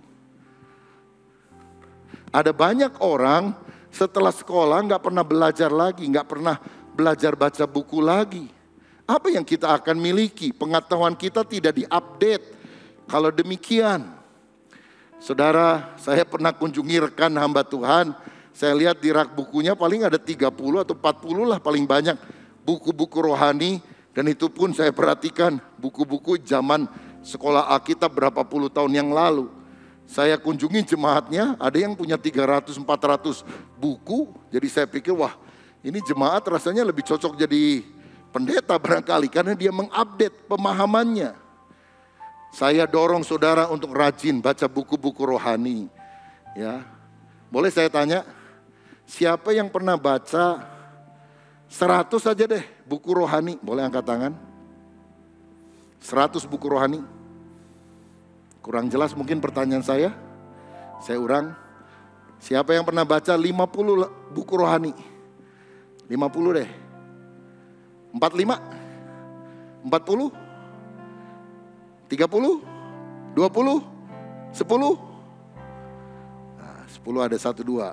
Ada banyak orang setelah sekolah nggak pernah belajar lagi, nggak pernah belajar baca buku lagi. Apa yang kita akan miliki? Pengetahuan kita tidak diupdate. Kalau demikian, saudara, saya pernah kunjungi rekan hamba Tuhan. Saya lihat di rak bukunya paling ada 30 atau 40 lah paling banyak buku-buku rohani. Dan itu pun saya perhatikan buku-buku zaman sekolah Alkitab berapa puluh tahun yang lalu. Saya kunjungi jemaatnya, ada yang punya 300-400 buku. Jadi saya pikir, wah ini jemaat rasanya lebih cocok jadi pendeta barangkali. Karena dia mengupdate pemahamannya. Saya dorong saudara untuk rajin baca buku-buku rohani. Ya, boleh saya tanya, siapa yang pernah baca 100 saja deh buku rohani. Boleh angkat tangan? 100 buku rohani. Kurang jelas mungkin pertanyaan saya. Saya ulang. Siapa yang pernah baca 50 buku rohani? 50 deh. 45? 40? 30? 20? 10? Nah, 10 ada 1, 2.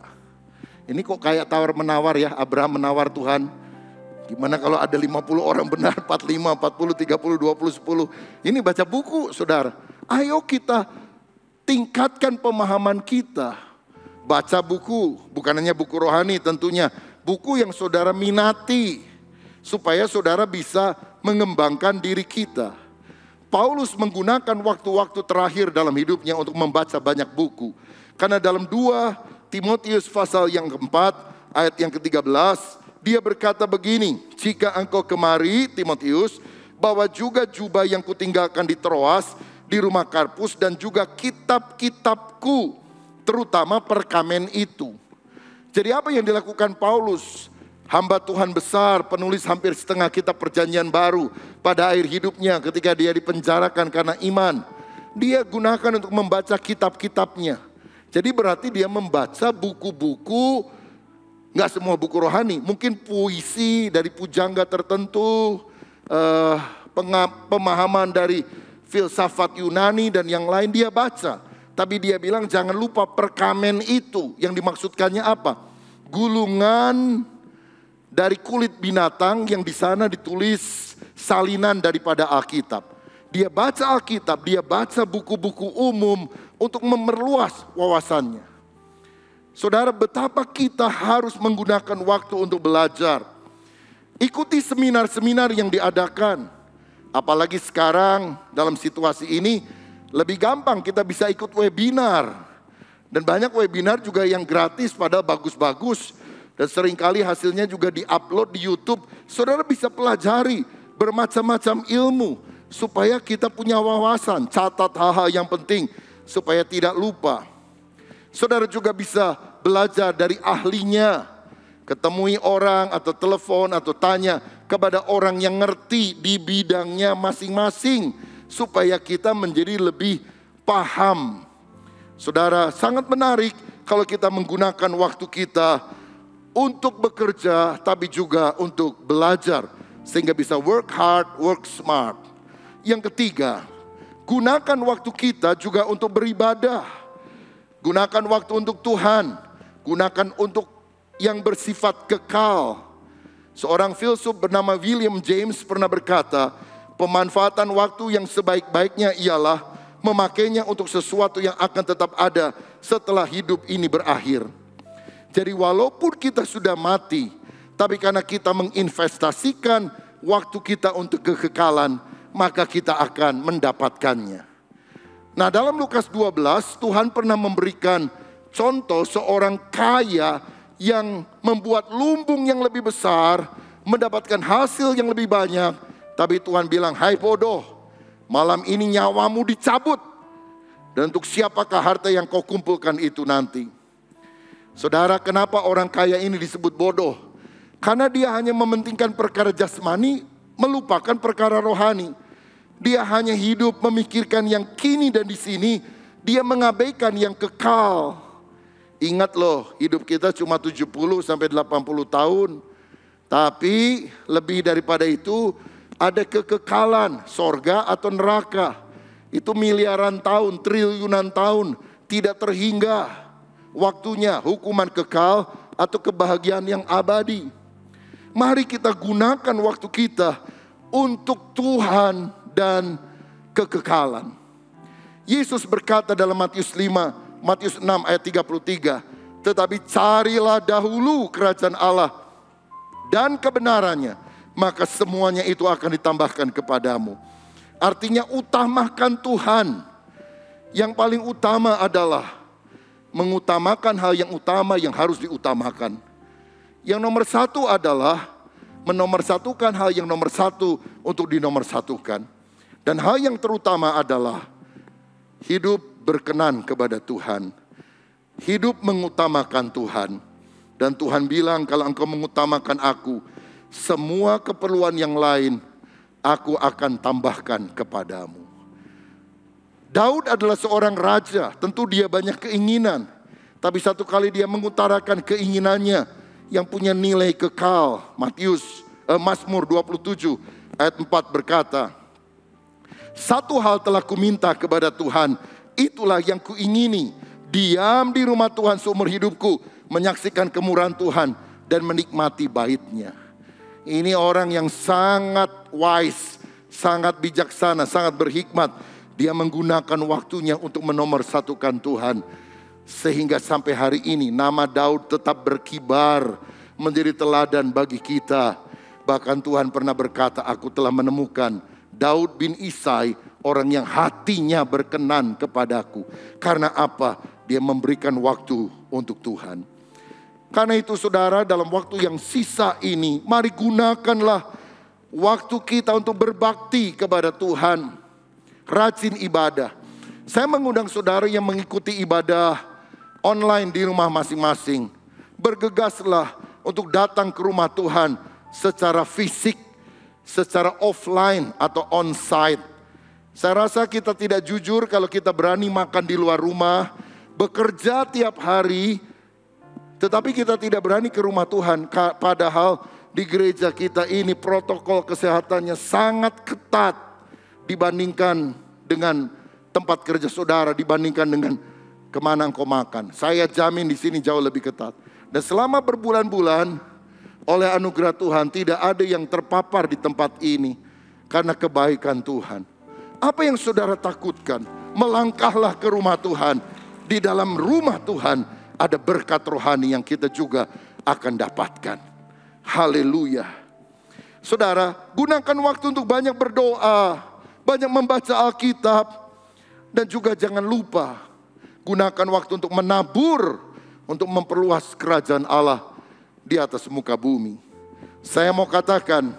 Ini kok kayak tawar menawar ya, Abraham menawar Tuhan. Gimana kalau ada 50 orang benar, 45, 40, 30, 20, 10. Ini baca buku saudara. Ayo kita tingkatkan pemahaman kita. Baca buku, bukan hanya buku rohani tentunya. Buku yang saudara minati. Supaya saudara bisa mengembangkan diri kita. Paulus menggunakan waktu-waktu terakhir dalam hidupnya untuk membaca banyak buku. Karena dalam 2 Timotius pasal yang keempat, ayat yang ke-13, dia berkata begini, jika engkau kemari Timotius, bawa juga jubah yang kutinggalkan di Troas, di rumah Karpus, dan juga kitab-kitabku, terutama perkamen itu. Jadi apa yang dilakukan Paulus? Hamba Tuhan besar, penulis hampir setengah kitab perjanjian baru. Pada akhir hidupnya ketika dia dipenjarakan karena iman. Dia gunakan untuk membaca kitab-kitabnya. Jadi berarti dia membaca buku-buku, gak semua buku rohani. Mungkin puisi dari pujangga tertentu, pemahaman dari filsafat Yunani dan yang lain dia baca. Tapi dia bilang jangan lupa perkamen itu. Yang dimaksudkannya apa? Gulungan dari kulit binatang yang di sana ditulis salinan daripada Alkitab. Dia baca Alkitab, dia baca buku-buku umum untuk memerluas wawasannya. Saudara, betapa kita harus menggunakan waktu untuk belajar. Ikuti seminar-seminar yang diadakan. Apalagi sekarang dalam situasi ini lebih gampang kita bisa ikut webinar. Dan banyak webinar juga yang gratis padahal bagus-bagus. Dan seringkali hasilnya juga di-upload di YouTube. Saudara bisa pelajari bermacam-macam ilmu. Supaya kita punya wawasan. Catat hal-hal yang penting. Supaya tidak lupa. Saudara juga bisa belajar dari ahlinya. Ketemui orang atau telepon atau tanya kepada orang yang ngerti di bidangnya masing-masing. Supaya kita menjadi lebih paham. Saudara, sangat menarik kalau kita menggunakan waktu kita untuk bekerja, tapi juga untuk belajar. Sehingga bisa work hard, work smart. Yang ketiga, gunakan waktu kita juga untuk beribadah. Gunakan waktu untuk Tuhan. Gunakan untuk yang bersifat kekal. Seorang filsuf bernama William James pernah berkata, pemanfaatan waktu yang sebaik-baiknya ialah memakainya untuk sesuatu yang akan tetap ada setelah hidup ini berakhir. Jadi walaupun kita sudah mati, tapi karena kita menginvestasikan waktu kita untuk kekekalan, maka kita akan mendapatkannya. Nah, dalam Lukas 12, Tuhan pernah memberikan contoh seorang kaya yang membuat lumbung yang lebih besar, mendapatkan hasil yang lebih banyak. Tapi Tuhan bilang, hai bodoh, malam ini nyawamu dicabut. Dan untuk siapakah harta yang kau kumpulkan itu nanti? Saudara, kenapa orang kaya ini disebut bodoh? Karena dia hanya mementingkan perkara jasmani, melupakan perkara rohani. Dia hanya hidup memikirkan yang kini dan di sini. Dia mengabaikan yang kekal. Ingat loh, hidup kita cuma 70 sampai 80 tahun. Tapi lebih daripada itu, ada kekekalan, sorga atau neraka. Itu miliaran tahun, triliunan tahun, tidak terhingga. Waktunya hukuman kekal atau kebahagiaan yang abadi. Mari kita gunakan waktu kita untuk Tuhan dan kekekalan. Yesus berkata dalam Matius 6 ayat 33, tetapi carilah dahulu kerajaan Allah dan kebenarannya, maka semuanya itu akan ditambahkan kepadamu. Artinya utamakan Tuhan. Yang paling utama adalah mengutamakan hal yang utama yang harus diutamakan. Yang nomor satu adalah menomorsatukan hal yang nomor satu untuk dinomorsatukan. Dan hal yang terutama adalah hidup berkenan kepada Tuhan. Hidup mengutamakan Tuhan. Dan Tuhan bilang, kalau engkau mengutamakan aku, semua keperluan yang lain aku akan tambahkan kepadamu. Daud adalah seorang raja, tentu dia banyak keinginan. Tapi satu kali dia mengutarakan keinginannya yang punya nilai kekal. Mazmur 27 ayat 4 berkata, satu hal telah kuminta kepada Tuhan, itulah yang kuingini, diam di rumah Tuhan seumur hidupku, menyaksikan kemurahan Tuhan dan menikmati bait-Nya. Ini orang yang sangat wise, sangat bijaksana, sangat berhikmat. Dia menggunakan waktunya untuk menomorsatukan Tuhan. Sehingga sampai hari ini nama Daud tetap berkibar, menjadi teladan bagi kita. Bahkan Tuhan pernah berkata, aku telah menemukan Daud bin Isai, orang yang hatinya berkenan kepadaku. Karena apa? Dia memberikan waktu untuk Tuhan. Karena itu saudara, dalam waktu yang sisa ini, mari gunakanlah waktu kita untuk berbakti kepada Tuhan. Rajin ibadah. Saya mengundang saudara yang mengikuti ibadah online di rumah masing-masing. Bergegaslah untuk datang ke rumah Tuhan secara fisik, secara offline atau on-site. Saya rasa kita tidak jujur kalau kita berani makan di luar rumah, bekerja tiap hari, tetapi kita tidak berani ke rumah Tuhan. Padahal di gereja kita ini protokol kesehatannya sangat ketat dibandingkan dengan tempat kerja saudara, dibandingkan dengan kemana engkau makan. Saya jamin di sini jauh lebih ketat. Dan selama berbulan-bulan, oleh anugerah Tuhan tidak ada yang terpapar di tempat ini karena kebaikan Tuhan. Apa yang saudara takutkan? Melangkahlah ke rumah Tuhan. Di dalam rumah Tuhan ada berkat rohani yang kita juga akan dapatkan. Haleluya. Saudara, gunakan waktu untuk banyak berdoa, banyak membaca Alkitab, dan juga jangan lupa gunakan waktu untuk menabur, untuk memperluas kerajaan Allah di atas muka bumi. Saya mau katakan,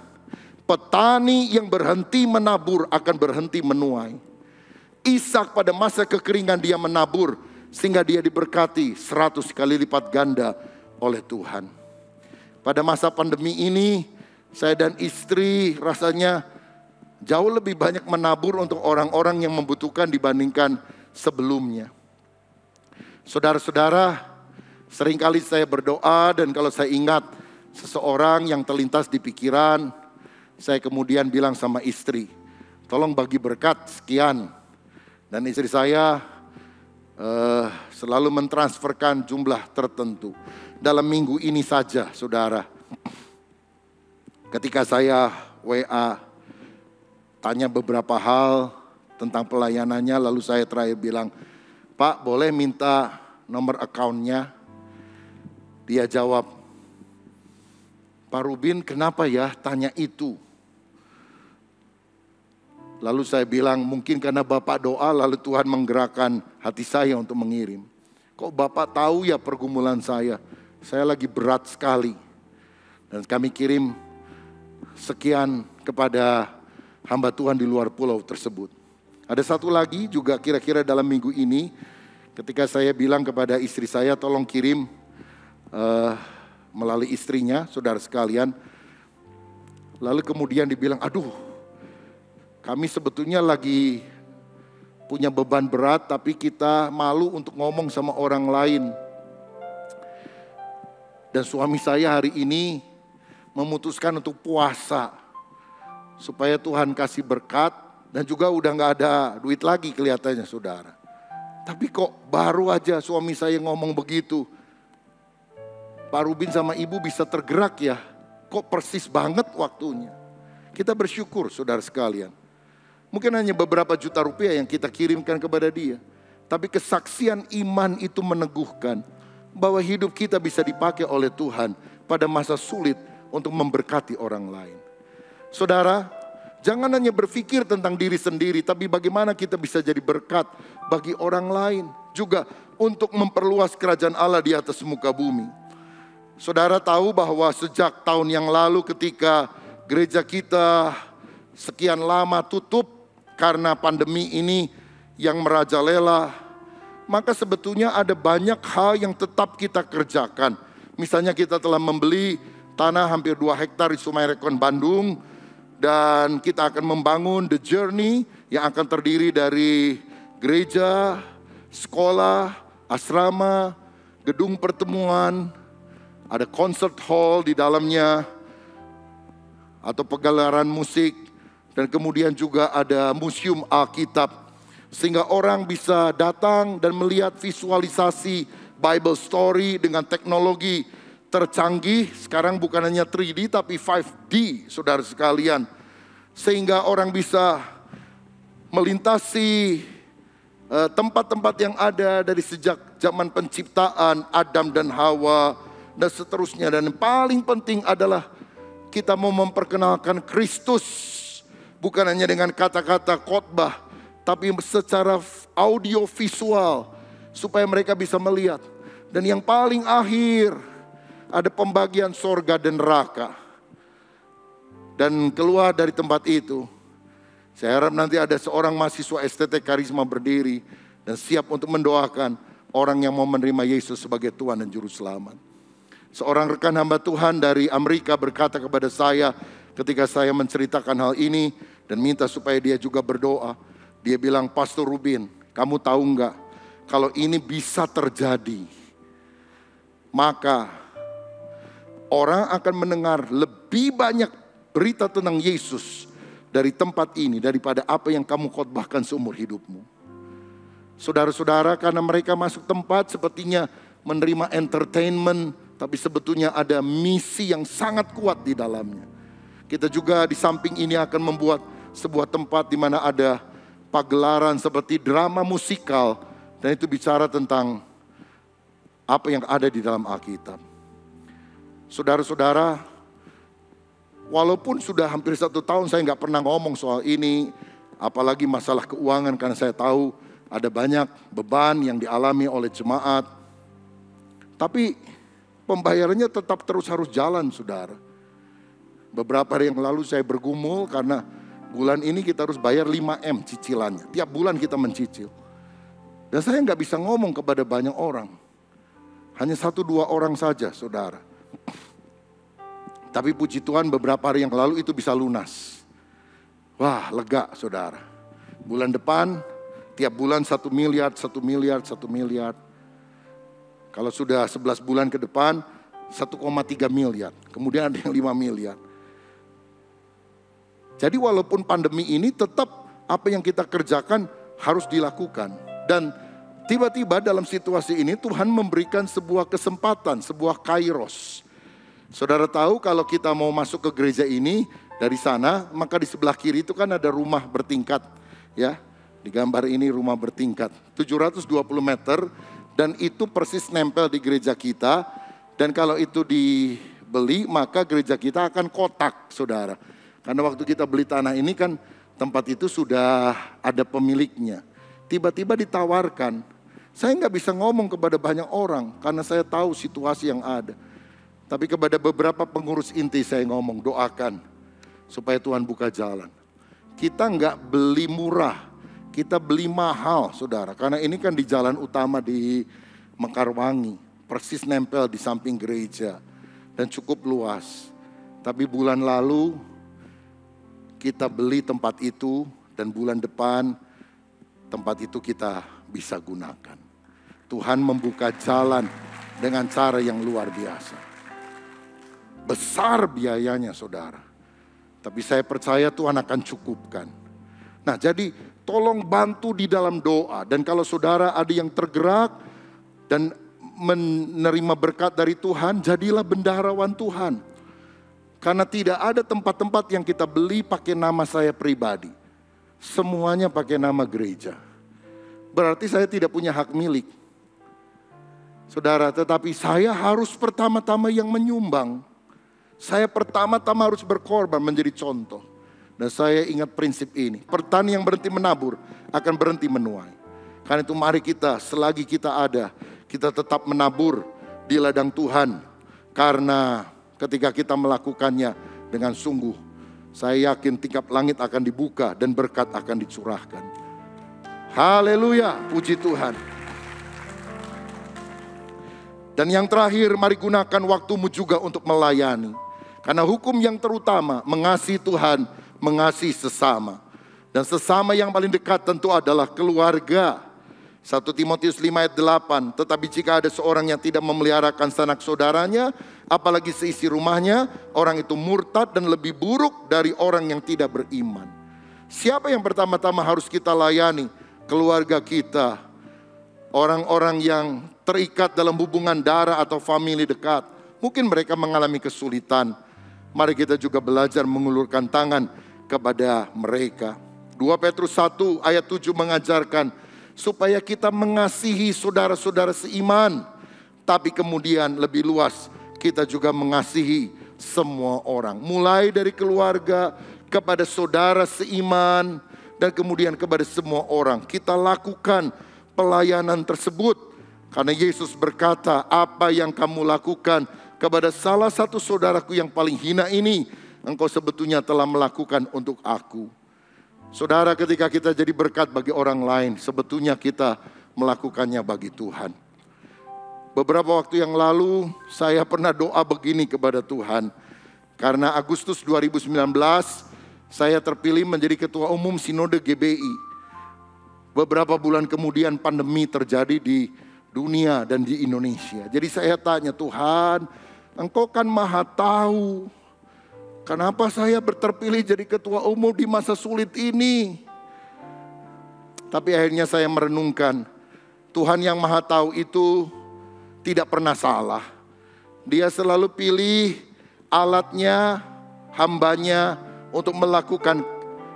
petani yang berhenti menabur akan berhenti menuai. Ishak pada masa kekeringan dia menabur, sehingga dia diberkati 100 kali lipat ganda oleh Tuhan. Pada masa pandemi ini, saya dan istri rasanya jauh lebih banyak menabur untuk orang-orang yang membutuhkan dibandingkan sebelumnya. Saudara-saudara, seringkali saya berdoa dan kalau saya ingat seseorang yang terlintas di pikiran, saya kemudian bilang sama istri, tolong bagi berkat sekian. Dan istri saya selalu mentransferkan jumlah tertentu. Dalam minggu ini saja saudara, ketika saya WA tanya beberapa hal tentang pelayanannya, lalu saya terakhir bilang, Pak boleh minta nomor akunnya? Dia jawab, Pak Rubin kenapa ya tanya itu? Lalu saya bilang, mungkin karena Bapak doa lalu Tuhan menggerakkan hati saya untuk mengirim. Kok Bapak tahu ya pergumulan saya? Saya lagi berat sekali. Dan kami kirim sekian kepada hamba Tuhan di luar pulau tersebut. Ada satu lagi juga kira-kira dalam minggu ini, ketika saya bilang kepada istri saya, tolong kirim melalui istrinya, saudara sekalian. Lalu kemudian dibilang, aduh, kami sebetulnya lagi punya beban berat, tapi kita malu untuk ngomong sama orang lain. Dan suami saya hari ini memutuskan untuk puasa, supaya Tuhan kasih berkat, dan juga udah gak ada duit lagi kelihatannya saudara. Tapi kok baru aja suami saya ngomong begitu, Pak Rubin sama Ibu bisa tergerak ya, kok persis banget waktunya. Kita bersyukur saudara sekalian. Mungkin hanya beberapa juta rupiah yang kita kirimkan kepada dia. Tapi kesaksian iman itu meneguhkan bahwa hidup kita bisa dipakai oleh Tuhan pada masa sulit untuk memberkati orang lain. Saudara, jangan hanya berpikir tentang diri sendiri, tapi bagaimana kita bisa jadi berkat bagi orang lain. Juga untuk memperluas kerajaan Allah di atas muka bumi. Saudara tahu bahwa sejak tahun yang lalu ketika gereja kita sekian lama tutup karena pandemi ini yang merajalela, maka sebetulnya ada banyak hal yang tetap kita kerjakan. Misalnya kita telah membeli tanah hampir 2 hektar di Sungai Rekon, Bandung. Dan kita akan membangun The Journey yang akan terdiri dari gereja, sekolah, asrama, gedung pertemuan, ada concert hall di dalamnya, atau pegelaran musik, dan kemudian juga ada museum Alkitab. Sehingga orang bisa datang dan melihat visualisasi Bible story dengan teknologi tercanggih. Sekarang bukan hanya 3D tapi 5D, saudara sekalian. Sehingga orang bisa melintasi tempat-tempat yang ada dari sejak zaman penciptaan Adam dan Hawa dan seterusnya. Dan yang paling penting adalah kita mau memperkenalkan Kristus, bukan hanya dengan kata-kata khotbah, tapi secara audio visual supaya mereka bisa melihat. Dan yang paling akhir ada pembagian sorga dan neraka. Dan keluar dari tempat itu, saya harap nanti ada seorang mahasiswa STT Karisma berdiri dan siap untuk mendoakan orang yang mau menerima Yesus sebagai Tuhan dan Juru Selamat. Seorang rekan hamba Tuhan dari Amerika berkata kepada saya ketika saya menceritakan hal ini dan minta supaya dia juga berdoa. Dia bilang, Pastor Rubin, kamu tahu enggak, kalau ini bisa terjadi, maka orang akan mendengar lebih banyak berita tentang Yesus dari tempat ini daripada apa yang kamu khotbahkan seumur hidupmu. Saudara-saudara, karena mereka masuk tempat sepertinya menerima entertainment, tapi sebetulnya ada misi yang sangat kuat di dalamnya. Kita juga di samping ini akan membuat sebuah tempat di mana ada pagelaran seperti drama musikal, dan itu bicara tentang apa yang ada di dalam Alkitab. Saudara-saudara, walaupun sudah hampir 1 tahun saya nggak pernah ngomong soal ini, apalagi masalah keuangan, karena saya tahu ada banyak beban yang dialami oleh jemaat. Tapi pembayarannya tetap terus harus jalan, saudara. Beberapa hari yang lalu saya bergumul karena bulan ini kita harus bayar 5M cicilannya. Tiap bulan kita mencicil. Dan saya nggak bisa ngomong kepada banyak orang. Hanya 1-2 orang saja, saudara. Tapi puji Tuhan beberapa hari yang lalu itu bisa lunas. Wah, lega, saudara. Bulan depan, tiap bulan 1 miliar, 1 miliar, 1 miliar. Kalau sudah 11 bulan ke depan, 1,3 miliar. Kemudian ada yang 5 miliar. Jadi walaupun pandemi ini tetap apa yang kita kerjakan harus dilakukan. Dan tiba-tiba dalam situasi ini Tuhan memberikan sebuah kesempatan, sebuah kairos. Saudara tahu kalau kita mau masuk ke gereja ini dari sana, maka di sebelah kiri itu kan ada rumah bertingkat. Ya, di gambar ini rumah bertingkat. 720 meter dan itu persis nempel di gereja kita. Dan kalau itu dibeli maka gereja kita akan kotak, saudara. Karena waktu kita beli tanah ini kan tempat itu sudah ada pemiliknya. Tiba-tiba ditawarkan. Saya nggak bisa ngomong kepada banyak orang karena saya tahu situasi yang ada. Tapi kepada beberapa pengurus inti saya ngomong, doakan supaya Tuhan buka jalan. Kita nggak beli murah, kita beli mahal, saudara. Karena ini kan di jalan utama di Mekarwangi, persis nempel di samping gereja dan cukup luas. Tapi bulan lalu kita beli tempat itu dan bulan depan tempat itu kita bisa gunakan. Tuhan membuka jalan dengan cara yang luar biasa. Besar biayanya, saudara. Tapi saya percaya Tuhan akan cukupkan. Nah, jadi tolong bantu di dalam doa. Dan kalau saudara ada yang tergerak dan menerima berkat dari Tuhan, jadilah bendaharawan Tuhan. Karena tidak ada tempat-tempat yang kita beli pakai nama saya pribadi. Semuanya pakai nama gereja. Berarti saya tidak punya hak milik. Saudara, tetapi saya harus pertama-tama yang menyumbang. Saya pertama-tama harus berkorban menjadi contoh. Dan saya ingat prinsip ini. Petani yang berhenti menabur akan berhenti menuai. Karena itu mari kita, selagi kita ada, kita tetap menabur di ladang Tuhan. Karena ketika kita melakukannya dengan sungguh, saya yakin tingkap langit akan dibuka dan berkat akan dicurahkan. Haleluya, puji Tuhan. Dan yang terakhir, mari gunakan waktumu juga untuk melayani. Karena hukum yang terutama mengasihi Tuhan, mengasihi sesama. Dan sesama yang paling dekat tentu adalah keluarga. 1 Timotius 5 ayat 8. Tetapi jika ada seorang yang tidak memeliharakan sanak saudaranya, apalagi seisi rumahnya, orang itu murtad dan lebih buruk dari orang yang tidak beriman. Siapa yang pertama-tama harus kita layani? Keluarga kita. Orang-orang yang terikat dalam hubungan darah atau famili dekat. Mungkin mereka mengalami kesulitan. Mari kita juga belajar mengulurkan tangan kepada mereka. 2 Petrus 1 ayat 7 mengajarkan supaya kita mengasihi saudara-saudara seiman. Tapi kemudian lebih luas, kita juga mengasihi semua orang. Mulai dari keluarga, kepada saudara seiman, dan kemudian kepada semua orang. Kita lakukan pelayanan tersebut. Karena Yesus berkata, apa yang kamu lakukan kepada salah satu saudaraku yang paling hina ini, engkau sebetulnya telah melakukan untuk aku. Saudara, ketika kita jadi berkat bagi orang lain, sebetulnya kita melakukannya bagi Tuhan. Beberapa waktu yang lalu, saya pernah doa begini kepada Tuhan. Karena Agustus 2019, saya terpilih menjadi ketua umum Sinode GBI. Beberapa bulan kemudian pandemi terjadi di dunia dan di Indonesia. Jadi saya tanya, Tuhan, Engkau kan maha tahu. Kenapa saya terpilih jadi ketua umum di masa sulit ini? Tapi akhirnya saya merenungkan, Tuhan yang maha tahu itu tidak pernah salah. Dia selalu pilih alatnya, hambanya untuk melakukan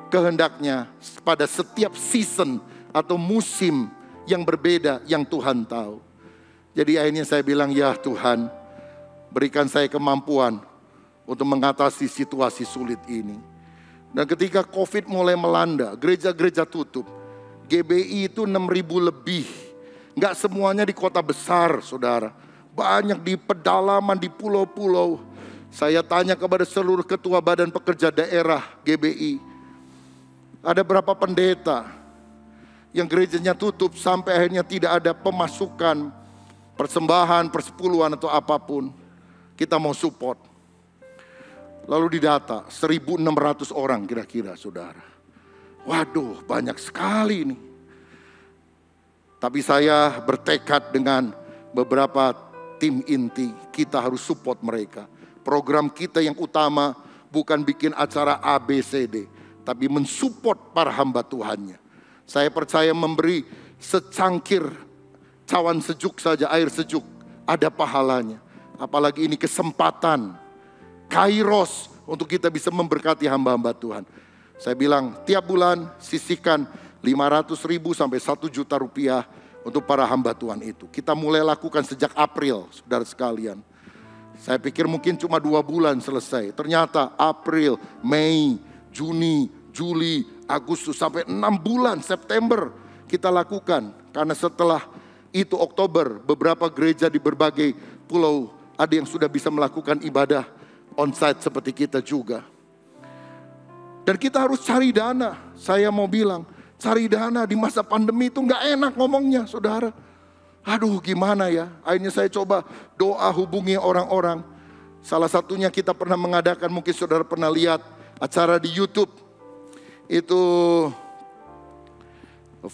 kehendaknya pada setiap season atau musim yang berbeda yang Tuhan tahu. Jadi akhirnya saya bilang, ya Tuhan, berikan saya kemampuan untuk mengatasi situasi sulit ini. Dan ketika COVID mulai melanda, gereja-gereja tutup. GBI itu 6.000 lebih. Nggak semuanya di kota besar, saudara. Banyak di pedalaman, di pulau-pulau. Saya tanya kepada seluruh ketua badan pekerja daerah GBI. Ada berapa pendeta yang gerejanya tutup sampai akhirnya tidak ada pemasukan, persembahan, persepuluhan atau apapun. Kita mau support. Lalu didata 1.600 orang kira-kira, saudara. Waduh, banyak sekali nih. Tapi saya bertekad dengan beberapa tim inti, kita harus support mereka. Program kita yang utama bukan bikin acara ABCD, tapi mensupport para hamba Tuhannya. Saya percaya memberi secangkir cawan sejuk saja, air sejuk, ada pahalanya. Apalagi ini kesempatan, kairos untuk kita bisa memberkati hamba-hamba Tuhan. Saya bilang tiap bulan sisihkan 500.000 sampai 1 juta rupiah untuk para hamba Tuhan itu. Kita mulai lakukan sejak April, saudara sekalian. Saya pikir mungkin cuma 2 bulan selesai. Ternyata April, Mei, Juni, Juli, Agustus sampai 6 bulan September kita lakukan. Karena setelah itu Oktober, beberapa gereja di berbagai pulau ada yang sudah bisa melakukan ibadah onsite seperti kita juga. Dan kita harus cari dana. Saya mau bilang, cari dana di masa pandemi itu nggak enak ngomongnya, saudara. Aduh, gimana ya? Akhirnya saya coba doa hubungi orang-orang. Salah satunya kita pernah mengadakan, mungkin saudara pernah lihat acara di YouTube. Itu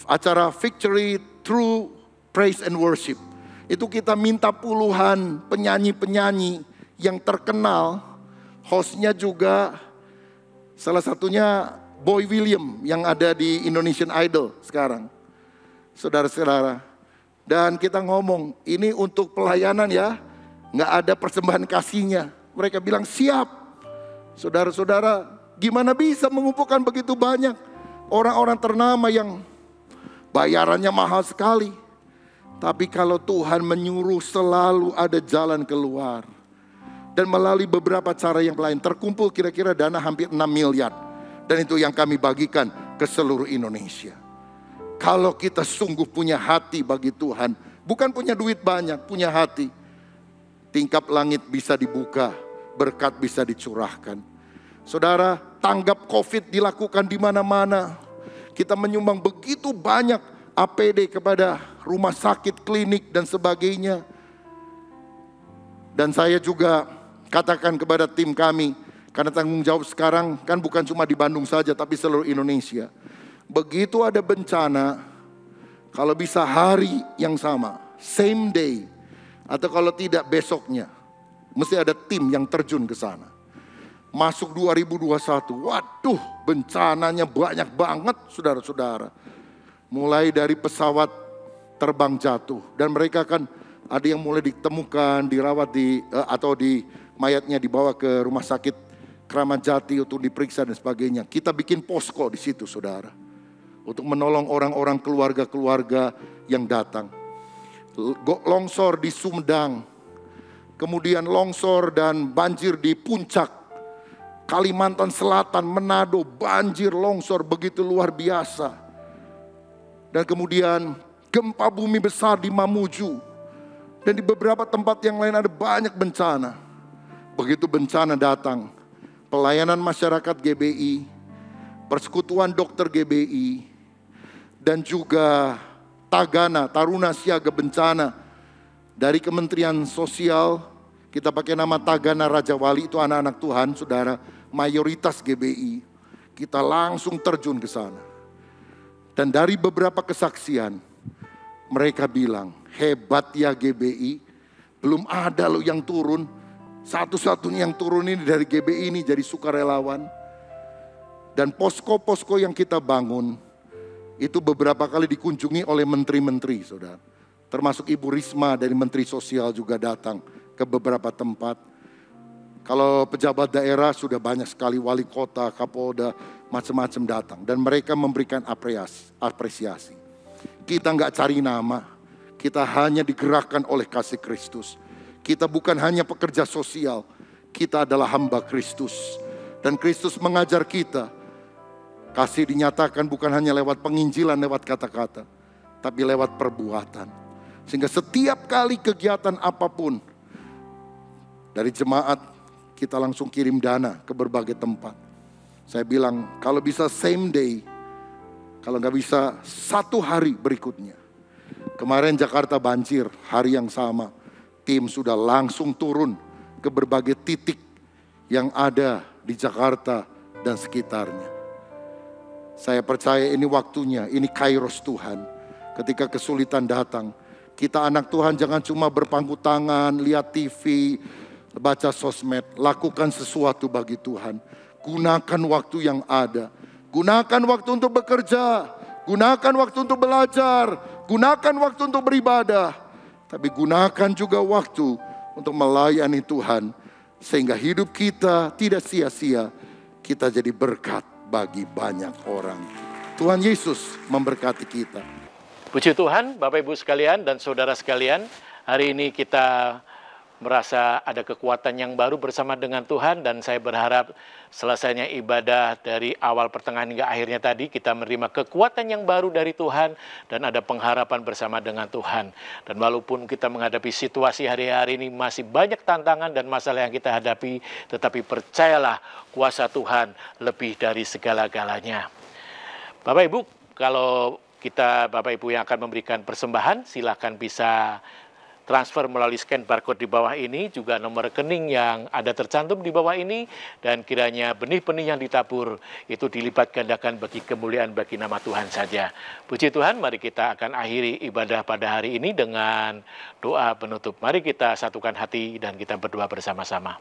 acara Victory Through Praise and Worship. Itu kita minta puluhan penyanyi-penyanyi yang terkenal. Hostnya juga salah satunya Boy William yang ada di Indonesian Idol sekarang. Saudara-saudara. Dan kita ngomong, ini untuk pelayanan ya. Nggak ada persembahan kasihnya. Mereka bilang siap. Saudara-saudara, gimana bisa mengumpulkan begitu banyak orang-orang ternama yang bayarannya mahal sekali. Tapi kalau Tuhan menyuruh selalu ada jalan keluar. Dan melalui beberapa cara yang lain terkumpul kira-kira dana hampir 6 miliar. Dan itu yang kami bagikan ke seluruh Indonesia. Kalau kita sungguh punya hati bagi Tuhan. Bukan punya duit banyak, punya hati. Tingkap langit bisa dibuka, berkat bisa dicurahkan. Saudara, tanggap COVID dilakukan di mana-mana. Kita menyumbang begitu banyak APD kepada rumah sakit, klinik dan sebagainya. Dan saya juga katakan kepada tim kami, karena tanggung jawab sekarang kan bukan cuma di Bandung saja, tapi seluruh Indonesia. Begitu ada bencana, kalau bisa hari yang sama, same day, atau kalau tidak besoknya, mesti ada tim yang terjun ke sana. Masuk 2021, waduh bencananya banyak banget saudara-saudara. Mulai dari pesawat terbang jatuh, dan mereka kan ada yang mulai ditemukan, dirawat atau mayatnya dibawa ke rumah sakit Kramat Jati untuk diperiksa dan sebagainya. Kita bikin posko di situ saudara, untuk menolong orang-orang keluarga-keluarga yang datang. Longsor di Sumedang, kemudian longsor dan banjir di Puncak, Kalimantan Selatan, Manado, banjir longsor begitu luar biasa. Dan kemudian gempa bumi besar di Mamuju. Dan di beberapa tempat yang lain ada banyak bencana. Begitu bencana datang, pelayanan masyarakat GBI, persekutuan dokter GBI, dan juga Tagana, Taruna Siaga Bencana dari Kementerian Sosial. Kita pakai nama Tagana Raja Wali, itu anak-anak Tuhan, saudara, mayoritas GBI. Kita langsung terjun ke sana. Dan dari beberapa kesaksian, mereka bilang, hebat ya GBI, belum ada loh yang turun. Satu-satunya yang turun ini dari GBI ini jadi sukarelawan. Dan posko-posko yang kita bangun, itu beberapa kali dikunjungi oleh menteri-menteri, saudara. Termasuk Ibu Risma dari Menteri Sosial juga datang ke beberapa tempat. Kalau pejabat daerah sudah banyak sekali, wali kota, kapolda, macam-macam datang. Dan mereka memberikan apresiasi. Kita nggak cari nama, kita hanya digerakkan oleh kasih Kristus. Kita bukan hanya pekerja sosial, kita adalah hamba Kristus. Dan Kristus mengajar kita, kasih dinyatakan bukan hanya lewat penginjilan, lewat kata-kata, tapi lewat perbuatan. Sehingga setiap kali kegiatan apapun, dari jemaat kita langsung kirim dana ke berbagai tempat. Saya bilang kalau bisa same day, kalau nggak bisa 1 hari berikutnya. Kemarin Jakarta banjir, hari yang sama tim sudah langsung turun ke berbagai titik yang ada di Jakarta dan sekitarnya. Saya percaya ini waktunya, ini kairos Tuhan. Ketika kesulitan datang, kita anak Tuhan jangan cuma berpangku tangan, lihat TV, baca sosmed. Lakukan sesuatu bagi Tuhan. Gunakan waktu yang ada. Gunakan waktu untuk bekerja. Gunakan waktu untuk belajar. Gunakan waktu untuk beribadah. Tapi gunakan juga waktu untuk melayani Tuhan. Sehingga hidup kita tidak sia-sia. Kita jadi berkat bagi banyak orang. Tuhan Yesus memberkati kita. Puji Tuhan, Bapak Ibu sekalian dan saudara sekalian. Hari ini kita merasa ada kekuatan yang baru bersama dengan Tuhan. Dan saya berharap selesainya ibadah dari awal pertengahan hingga akhirnya tadi, kita menerima kekuatan yang baru dari Tuhan. Dan ada pengharapan bersama dengan Tuhan. Dan walaupun kita menghadapi situasi hari-hari ini masih banyak tantangan dan masalah yang kita hadapi, tetapi percayalah kuasa Tuhan lebih dari segala-galanya. Bapak Ibu, kalau Bapak Ibu yang akan memberikan persembahan, silakan bisa transfer melalui scan barcode di bawah ini, juga nomor rekening yang ada tercantum di bawah ini, dan kiranya benih-benih yang ditabur itu dilipat gandakan bagi kemuliaan bagi nama Tuhan saja. Puji Tuhan, mari kita akan akhiri ibadah pada hari ini dengan doa penutup. Mari kita satukan hati dan kita berdoa bersama-sama.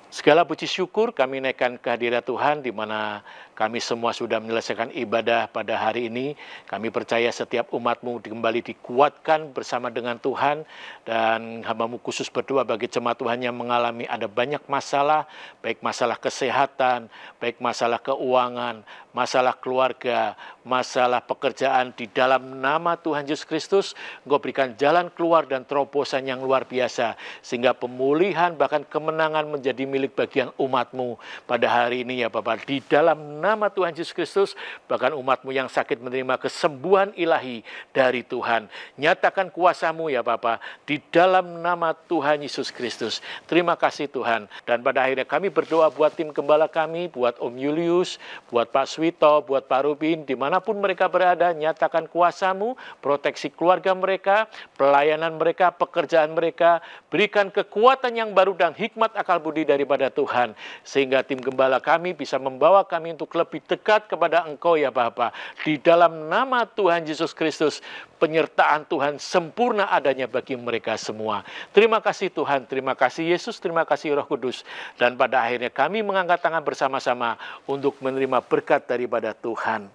Segala puji syukur kami naikkan kehadirat Tuhan di mana kami semua sudah menyelesaikan ibadah pada hari ini. Kami percaya setiap umat-Mu kembali dikuatkan bersama dengan Tuhan. Dan hamba-Mu khusus berdoa bagi jemaat Tuhan yang mengalami ada banyak masalah. Baik masalah kesehatan, baik masalah keuangan, masalah keluarga, masalah pekerjaan. Di dalam nama Tuhan Yesus Kristus, Engkau berikan jalan keluar dan terobosan yang luar biasa. Sehingga pemulihan bahkan kemenangan menjadi milik milik bagian umat-Mu pada hari ini ya Bapa. Di dalam nama Tuhan Yesus Kristus, bahkan umat-Mu yang sakit menerima kesembuhan ilahi dari Tuhan. Nyatakan kuasa-Mu ya Bapa, di dalam nama Tuhan Yesus Kristus. Terima kasih Tuhan. Dan pada akhirnya kami berdoa buat tim gembala kami, buat Om Julius, buat Pak Swito, buat Pak Rubin, dimanapun mereka berada, nyatakan kuasa-Mu, proteksi keluarga mereka, pelayanan mereka, pekerjaan mereka, berikan kekuatan yang baru dan hikmat akal budi daripada Tuhan, sehingga tim gembala kami bisa membawa kami untuk lebih dekat kepada Engkau ya Bapa. Di dalam nama Tuhan Yesus Kristus, penyertaan Tuhan sempurna adanya bagi mereka semua. Terima kasih Tuhan, terima kasih Yesus, terima kasih Roh Kudus. Dan pada akhirnya kami mengangkat tangan bersama-sama untuk menerima berkat daripada Tuhan.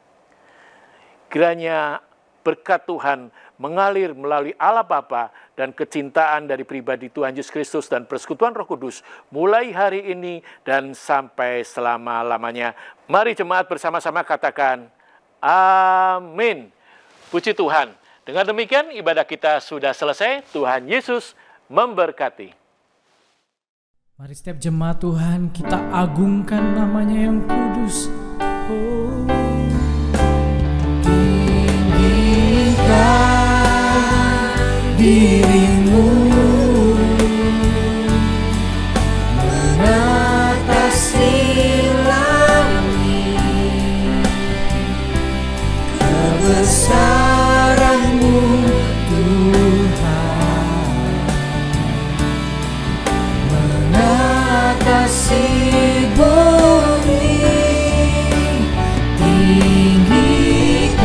Kiranya berkat Tuhan mengalir melalui Allah Bapa dan kecintaan dari pribadi Tuhan Yesus Kristus dan persekutuan Roh Kudus mulai hari ini dan sampai selama-lamanya. Mari jemaat bersama-sama katakan amin. Puji Tuhan. Dengan demikian ibadah kita sudah selesai. Tuhan Yesus memberkati. Mari setiap jemaat Tuhan kita agungkan namanya yang kudus. Oh. Dirimu mengatasi langit, kebesaran-Mu Tuhan mengatasi bumi, tinggikan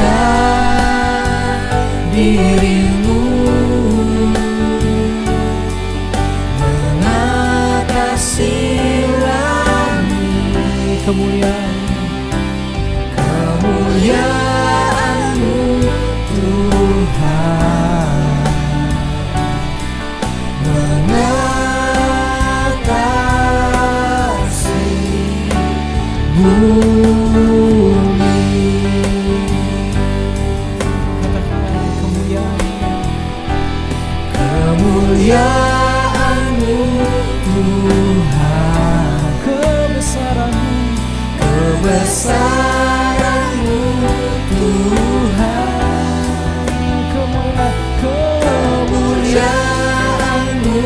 dirimu. Kemuliaan-Mu Tuhan mengatasi bumi. Katakan kemuliaan-Mu Tuhan, kebesaran-Mu Tuhan, kemuliaan-Mu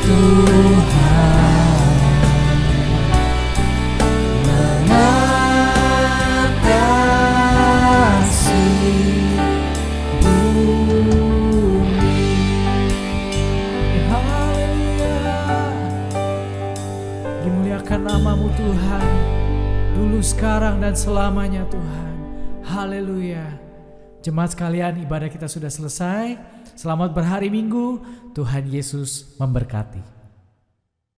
Tuhan mengatasi bumi. Haleluya. Dimuliakan nama-Mu Tuhan, dulu, sekarang, dan selamanya Tuhan. Haleluya. Jemaat sekalian, ibadah kita sudah selesai. Selamat berhari Minggu. Tuhan Yesus memberkati.